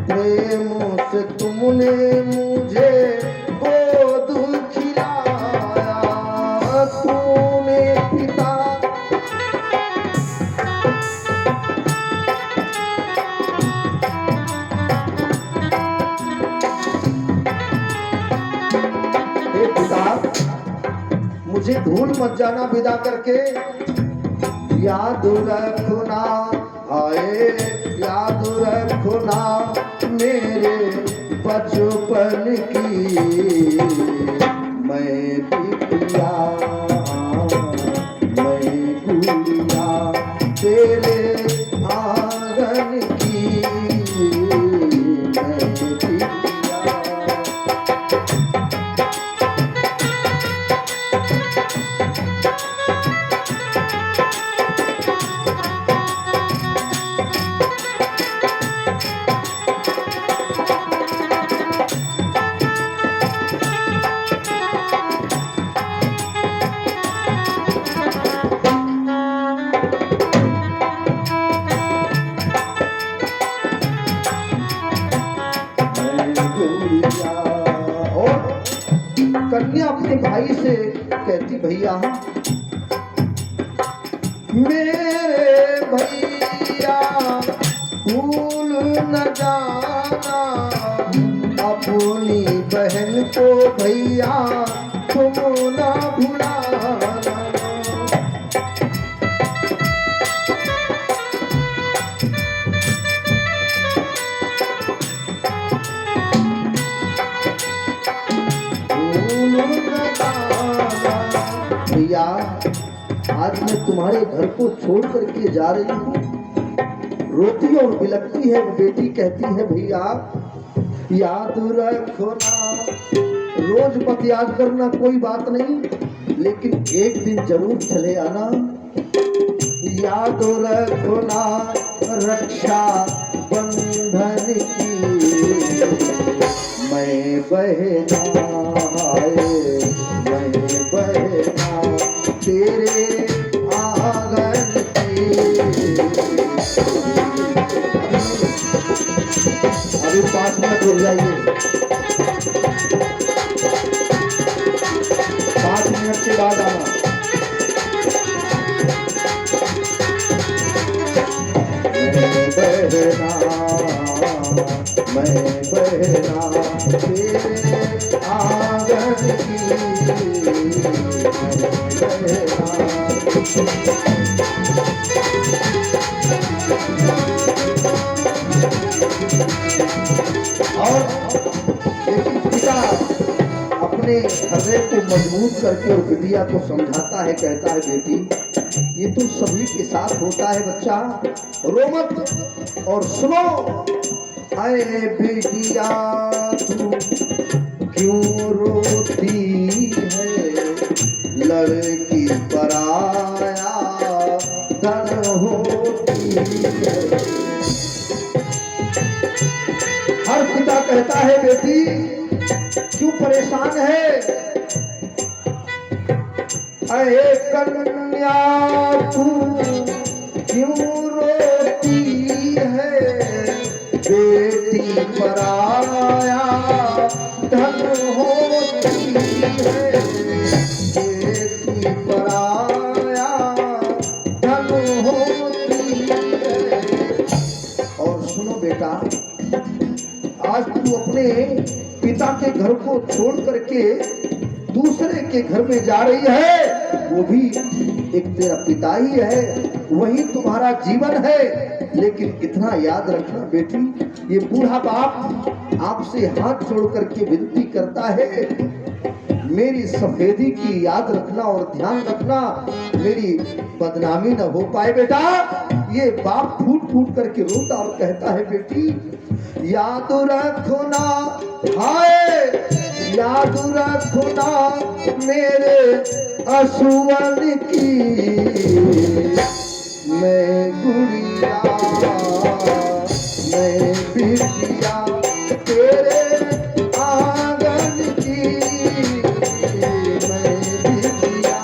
प्रेम से तुमने मुझे गोद खिलाया, तूने पिता। हे पिता, मुझे भूल मत जाना विदा करके, याद रखना, आए याद रखना मेरे बचपन की, मैं बिटिया, मैं गुड़िया तेरे आंगन की, मैं बिटिया। और कन्या अपने भाई से कहती, भैया मेरे भैया भूल न जाना, अपनी बहन को भैया तुम न भुलाना। भैया आज मैं तुम्हारे घर को छोड़ करके जा रही हूँ। रोती और बिलखती है वो बेटी, कहती है भैया याद रखना, रोज मत याद करना कोई बात नहीं, लेकिन एक दिन जरूर चले आना। याद रखना रक्षा बंधन की, मैं बहना है, मैं बहना तेरे आंगन की। अभी 5 मिनट रुक जाइए, 5 मिनट के बाद आना। मैं बहना तेरे आंगन की, मैं और लेकिन पिता अपने हृदय को मजबूत करके और बिटिया को समझाता है, कहता है बेटी ये तो सभी के साथ होता है बच्चा, रो मत और सुनो। अरे बेटिया तू क्यों रोती है, लड़की पराया धन होती है। हर पिता कहता है बेटी क्यों परेशान है, अरे कन्या तू क्यों रोती है, बेटी पराया धन होती है, बेटी पराया धन होती है। और सुनो बेटा, आज तू अपने पिता के घर को छोड़ करके दूसरे के घर में जा रही है, वो भी एक तेरा पिता ही है, वही तुम्हारा जीवन है। लेकिन इतना याद रखना बेटी, ये बूढ़ा बाप आपसे हाथ जोड़ करके विनती करता है, मेरी सफेदी की याद रखना और ध्यान रखना, मेरी बदनामी न हो पाए बेटा। ये बाप फूट फूट करके रोता और कहता है बेटी याद रखना, हाय याद रखना मेरे असुवन की, मैं गुड़िया मैं बिटिया तेरे आंगन की, मैं बिटिया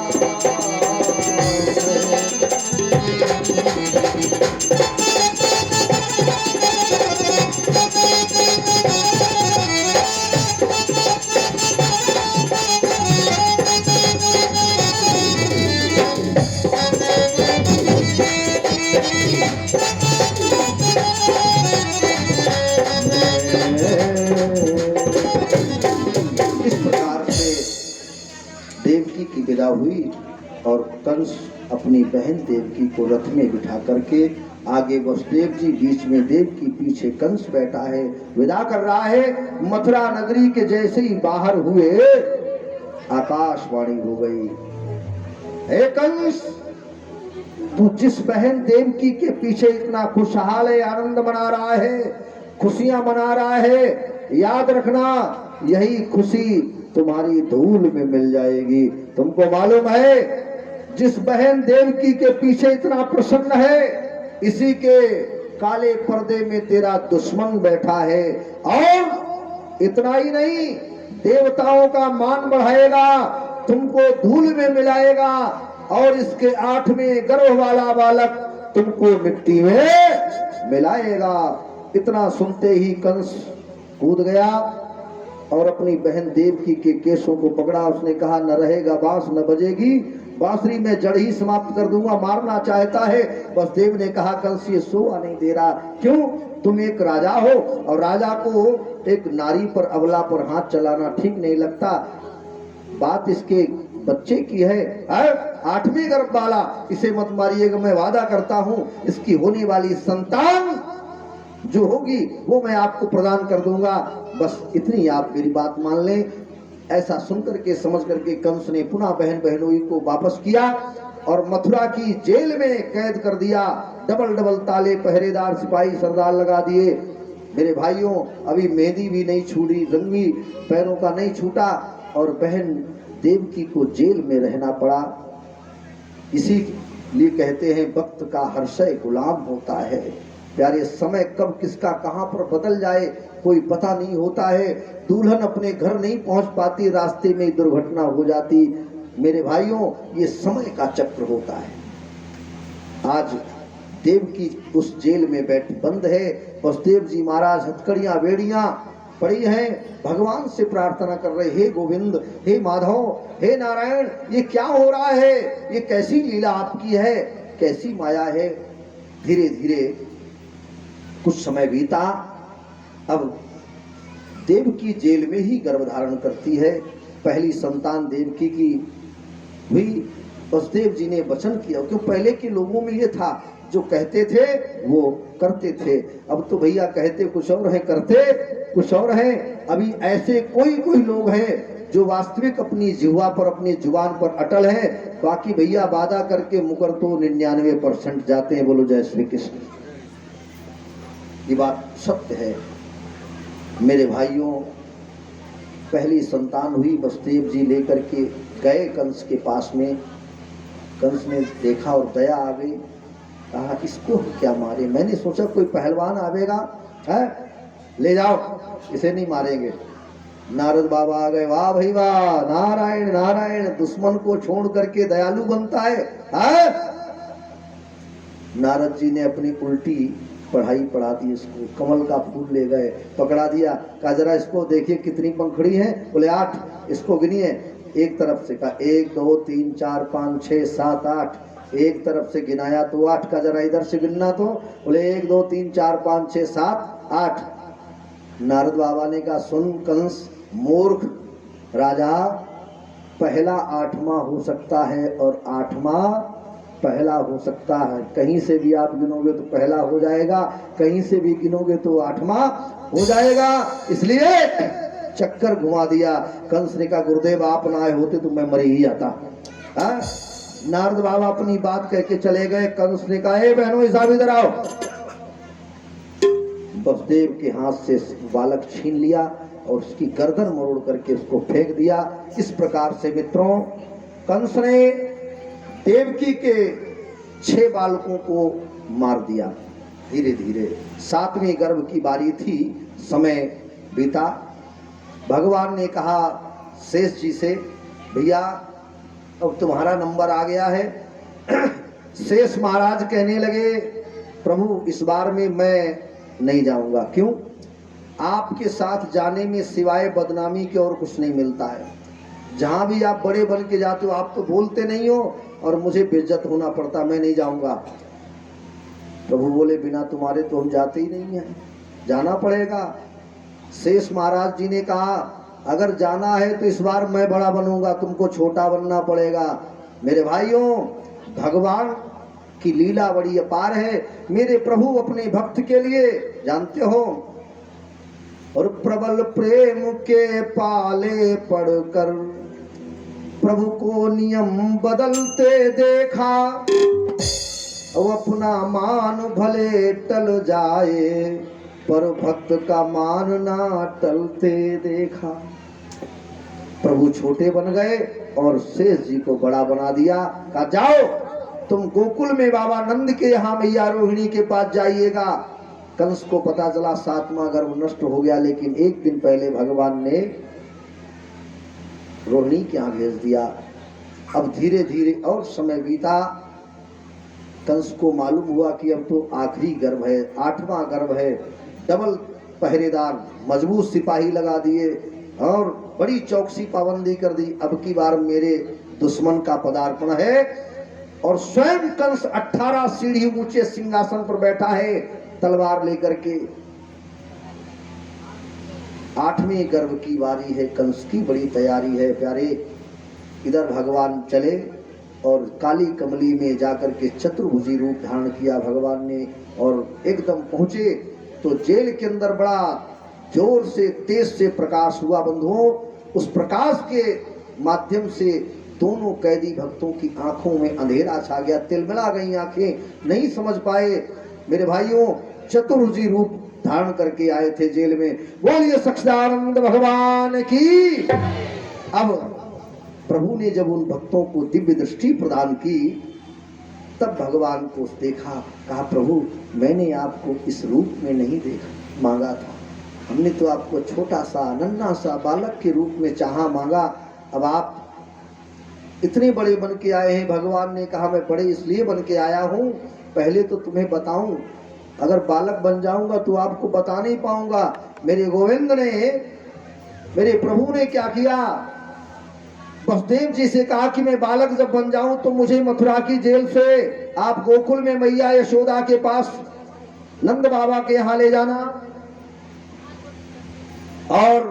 देवकी की विदा हुई और कंस अपनी बहन देवकी को रथ में बिठा करके आगे वसुदेव जी, बीच में देवकी, पीछे कंस बैठा है, विदा कर रहा है। मथुरा नगरी के जैसे ही बाहर हुए आकाशवाणी हो गई, हे कंस तू जिस बहन देवकी के पीछे इतना खुशहाल है, आनंद मना रहा है, खुशियां मना रहा है, याद रखना यही खुशी तुम्हारी धूल में मिल जाएगी। तुमको मालूम है जिस बहन देवकी के पीछे इतना प्रसन्न है, इसी के काले पर्दे में तेरा दुश्मन बैठा है, और इतना ही नहीं देवताओं का मान बढ़ाएगा, तुमको धूल में मिलाएगा, और इसके 8वें गर्भ वाला बालक तुमको मिट्टी में मिलाएगा। इतना सुनते ही कंस कूद गया और अपनी बहन देवकी के केशों को पकड़ा। उसने कहा न रहेगा बांस न बजेगी, बांसुरी में जड़ ही समाप्त कर दूंगा। मारना चाहता है। वसुदेव ने कहा कंस ये सोआ नहीं दे रहा, क्यों? तुम एक राजा हो और राजा को एक नारी पर, अबला पर हाथ चलाना ठीक नहीं लगता। बात इसके बच्चे की है, 8वें गर्भ वाला, इसे मत मारिएगा। मैं वादा करता हूँ इसकी होने वाली संतान जो होगी वो मैं आपको प्रदान कर दूंगा, बस इतनी आप मेरी बात मान लें। ऐसा सुनकर के समझ करके कंस ने पुनः बहन बहनोई को वापस किया और मथुरा की जेल में कैद कर दिया। डबल डबल ताले, पहरेदार, सिपाही, सरदार लगा दिए। मेरे भाइयों अभी मेहंदी भी नहीं छूटी, रंग भी पैरों का नहीं छूटा और बहन देवकी को जेल में रहना पड़ा। इसी लिए कहते हैं वक्त का हर शय गुलाम होता है। प्यारे समय कब किसका कहां पर बदल जाए कोई पता नहीं होता है। दुल्हन अपने घर नहीं पहुंच पाती, रास्ते में दुर्घटना हो जाती। मेरे भाइयों ये समय का चक्र होता है। आज देवकी उस जेल में बैठ बंद है। वसुदेव जी महाराज हथकड़ियां बेड़ियां पड़ी हैं, भगवान से प्रार्थना कर रहे, हे गोविंद, हे माधव, हे नारायण, ये क्या हो रहा है? ये कैसी लीला आपकी है, कैसी माया है? धीरे धीरे कुछ समय बीता। अब देवकी जेल में ही गर्भ धारण करती है। पहली संतान देवकी की हुई। वसुदेव जी ने वचन किया, क्यों पहले के लोगों में ये था जो कहते थे वो करते थे। अब तो भैया कहते कुछ और है, करते कुछ और है। अभी ऐसे कोई कोई लोग हैं जो वास्तविक अपनी जिह्वा पर, अपनी जुबान पर अटल है। बाकी भैया वादा करके मुकर तो 99% जाते हैं। बोलो जय श्री कृष्ण। ये बात सत्य है। मेरे भाइयों पहली संतान हुई, वसुदेव जी लेकर के गए कंस के पास में। कंस ने देखा और दया आ गई, कहा इसको क्या मारे? मैंने सोचा कोई पहलवान आवेगा, है ले जाओ, इसे नहीं मारेंगे। नारद बाबा आ गए, वाह भाई वाह, नारायण नारायण, दुश्मन को छोड़ करके दयालु बनता है। नारद जी ने अपनी उल्टी पढ़ाई पढ़ा दी इसको। कमल का फूल ले गए, पकड़ा दिया, कहा जरा इसको देखिए कितनी पंखड़ी है। बोले 8, इसको गिनिए। एक तरफ से कहा 1 2 3 4 5 6 7 8, एक तरफ से गिनाया तो 8 का, जरा इधर से गिनना तो। बोले 1 2 3 4 5 6 7 8। नारद बाबा ने कहा सुन कंस मूर्ख राजा, पहला 8वां हो सकता है और 8वां पहला हो सकता है। कहीं से भी आप गिनोगे तो पहला हो जाएगा, कहीं से भी गिनोगे तो 8वां हो जाएगा। इसलिए चक्कर घुमा दिया। कंस ने कहा गुरुदेव आप ना आए होते तो मैं मर ही जाता। नारद बाबा अपनी बात कह के चले गए। कंस ने कहा ए बहनों हिसाब इधर आओ। वसुदेव के हाथ से बालक छीन लिया और उसकी गर्दन मरोड़ करके उसको फेंक दिया। इस प्रकार से मित्रों कंस ने देवकी के 6 बालकों को मार दिया। धीरे धीरे 7वें गर्भ की बारी थी, समय बीता। भगवान ने कहा शेष जी से, भैया अब तुम्हारा नंबर आ गया है। शेष महाराज कहने लगे प्रभु इस बार में मैं नहीं जाऊंगा। क्यों? आपके साथ जाने में सिवाय बदनामी के और कुछ नहीं मिलता है। जहां भी आप बड़े बन के जाते हो आप तो बोलते नहीं हो और मुझे बेइज्जत होना पड़ता, मैं नहीं जाऊंगा। प्रभु बोले बिना तुम्हारे तो हम जाते ही नहीं हैं, जाना पड़ेगा। शेष महाराज जी ने कहा अगर जाना है तो इस बार मैं बड़ा बनूंगा, तुमको छोटा बनना पड़ेगा। मेरे भाइयों भगवान की लीला बड़ी अपार है। मेरे प्रभु अपने भक्त के लिए जानते हो, और प्रबल प्रेम के पाले पड़कर प्रभु को नियम बदलते देखा। अब अपना मान भले टल जाए पर भक्त का मान ना टलते देखा। प्रभु छोटे बन गए और शेष जी को बड़ा बना दिया। कहा जाओ तुम गोकुल में बाबा नंद के यहाँ मैया रोहिणी के पास जाइएगा। कंस को पता चला 7वां गर्भ नष्ट हो गया, लेकिन एक दिन पहले भगवान ने रोहिणी के यहाँ भेज दिया। अब धीरे धीरे और समय बीता। कंस को मालूम हुआ कि अब तो आखिरी गर्भ है, 8वां गर्भ है। डबल पहरेदार मजबूत सिपाही लगा दिए और बड़ी चौकसी पाबंदी कर दी। अब की बार मेरे दुश्मन का पदार्पण है। और स्वयं कंस 18 सीढ़ी ऊंचे सिंहासन पर बैठा है तलवार लेकर के। 8वें गर्भ की बारी है, कंस की बड़ी तैयारी है। प्यारे इधर भगवान चले और काली कमली में जाकर के चतुर्भुजी रूप धारण किया भगवान ने और एकदम पहुंचे तो जेल के अंदर बड़ा जोर से तेज से प्रकाश हुआ। बंधुओं उस प्रकाश के माध्यम से दोनों कैदी भक्तों की आंखों में अंधेरा छा गया, तिलमिला गई आंखें, नहीं समझ पाए। मेरे भाइयों चतुर्भुजी रूप धारण करके आए थे जेल में। बोलिए सच्चिदानंद भगवान की। अब प्रभु ने जब उन भक्तों को दिव्य दृष्टि प्रदान की, तब भगवान को देखा, कहा प्रभु मैंने आपको इस रूप में नहीं देखा मांगा था, हमने तो आपको छोटा सा नन्हा सा बालक के रूप में चाहा मांगा, अब आप इतने बड़े बन के आए हैं। भगवान ने कहा मैं बड़े इसलिए बन के आया हूँ, पहले तो तुम्हें बताऊं, अगर बालक बन जाऊंगा तो आपको बता नहीं पाऊंगा। मेरे गोविंद ने, मेरे प्रभु ने क्या किया, वसुदेव जी से कहा कि मैं बालक जब बन जाऊं तो मुझे मथुरा की जेल से आप गोकुल में मैया यशोदा के पास नंद बाबा के यहाँ ले जाना और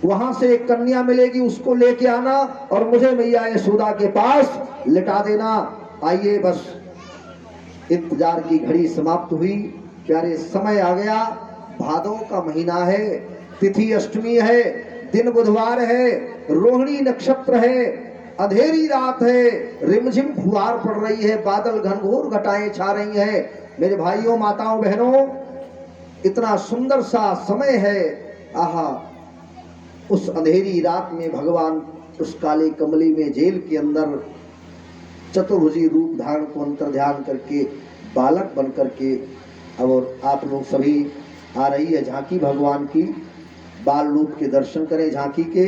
वहां से एक कन्या मिलेगी उसको लेके आना और मुझे मैया यशोदा के पास लिटा देना। आइए बस इंतजार की घड़ी समाप्त हुई, प्यारे समय आ गया। भादों का महीना है, तिथि अष्टमी है, दिन बुधवार है, रोहिणी नक्षत्र है, अंधेरी रात है, रिमझिम फुहार पड़ रही है, बादल घनघोर घटाएं छा रही हैं। मेरे भाइयों माताओं बहनों, इतना सुंदर सा समय है। आहा, उस अंधेरी रात में भगवान उस काले कमली में जेल के अंदर चतुर्भुजी रूप धारण को अंतर ध्यान करके बालक बन करके, और आप लोग सभी आ रही है झांकी भगवान की, बाल रूप के दर्शन करें झांकी के।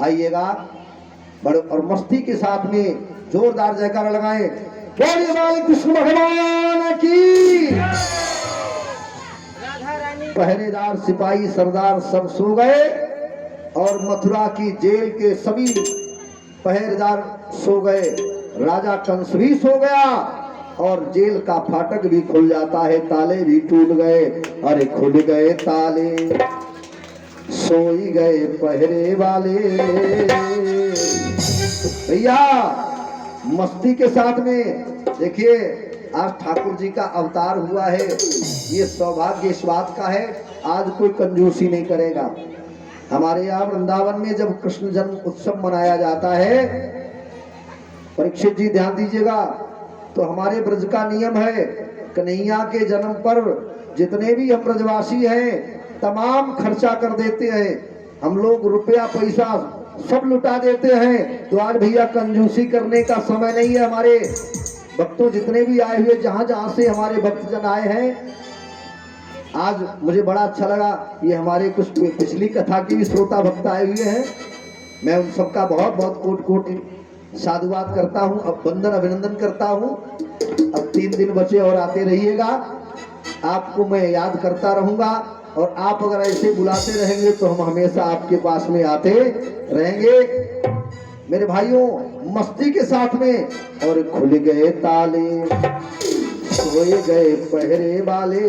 आइएगा बड़े और मस्ती के साथ में जोरदार जयकारा लगाएं, बोलिए बाल कृष्ण भगवान की। पहरेदार सिपाही सरदार सब सो गए और मथुरा की जेल के सभी पहरेदार सो गए, राजा कंस भी सो गया और जेल का फाटक भी खुल जाता है, ताले भी टूट गए। अरे खुल गए ताले, सोई गए पहरे वाले। भैया मस्ती के साथ में देखिए, आज ठाकुर जी का अवतार हुआ है, ये सौभाग्य इस बात का है आज कोई कंजूसी नहीं करेगा। हमारे यहाँ वृंदावन में जब कृष्ण जन्म उत्सव मनाया जाता है, परीक्षित जी ध्यान दीजिएगा, तो हमारे ब्रज का नियम है, कन्हैया के जन्म पर जितने भी हम ब्रजवासी हैं तमाम खर्चा कर देते हैं, हम लोग रुपया पैसा सब लुटा देते हैं। तो आज भैया कंजूसी करने का समय नहीं है। हमारे भक्तों जितने भी आए हुए, जहां जहां से हमारे भक्तजन आए हैं, आज मुझे बड़ा अच्छा लगा। ये हमारे कुछ पिछली कथा की भी श्रोता भक्त आए हुए हैं, मैं उन सबका बहुत बहुत कोटि कोटि साधुवाद करता हूँ, अब वंदन अभिनंदन करता हूँ। अब 3 दिन बचे और आते रहिएगा, आपको मैं याद करता रहूंगा और आप अगर ऐसे बुलाते रहेंगे तो हम हमेशा आपके पास में आते रहेंगे। मेरे भाइयों मस्ती के साथ में, और खुल गए ताले, सोए गए पहरे वाले,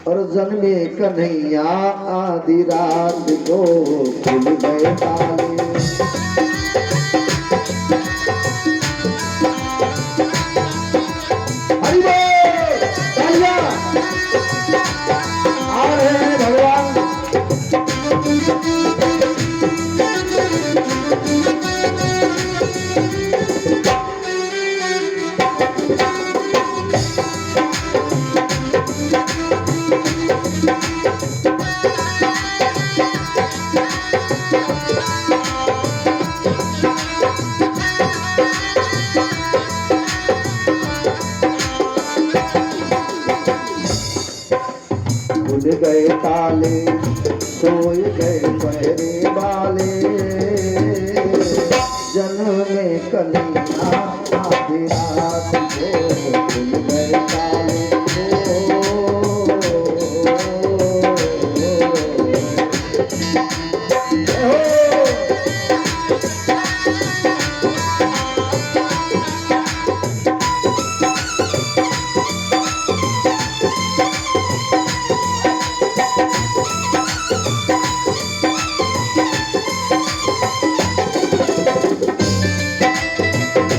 और जन्मे कन्हैया आधी रात को खुल गए ताले। हरि बोल, तालियां आ रहे हैं भगवान। खुल गए ताले, सोए गए पहरे वाले, जन्म में कन्हैया आधी रात को खुल गए ताले।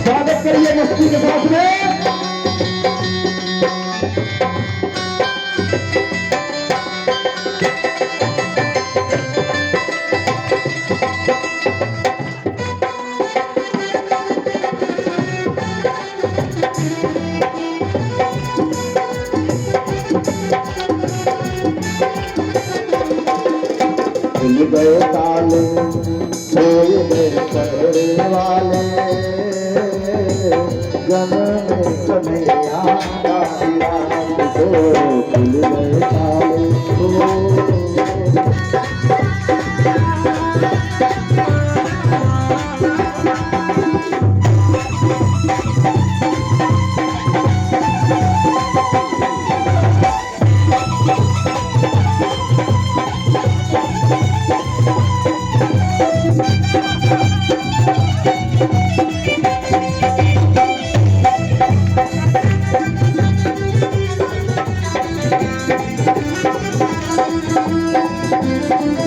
स्वागत करिए मस्ती के साथ में। खुल गए ताले, सोए गए पहरे वाले, गन में कन्हैया का विराज, तो खुल गए ताले,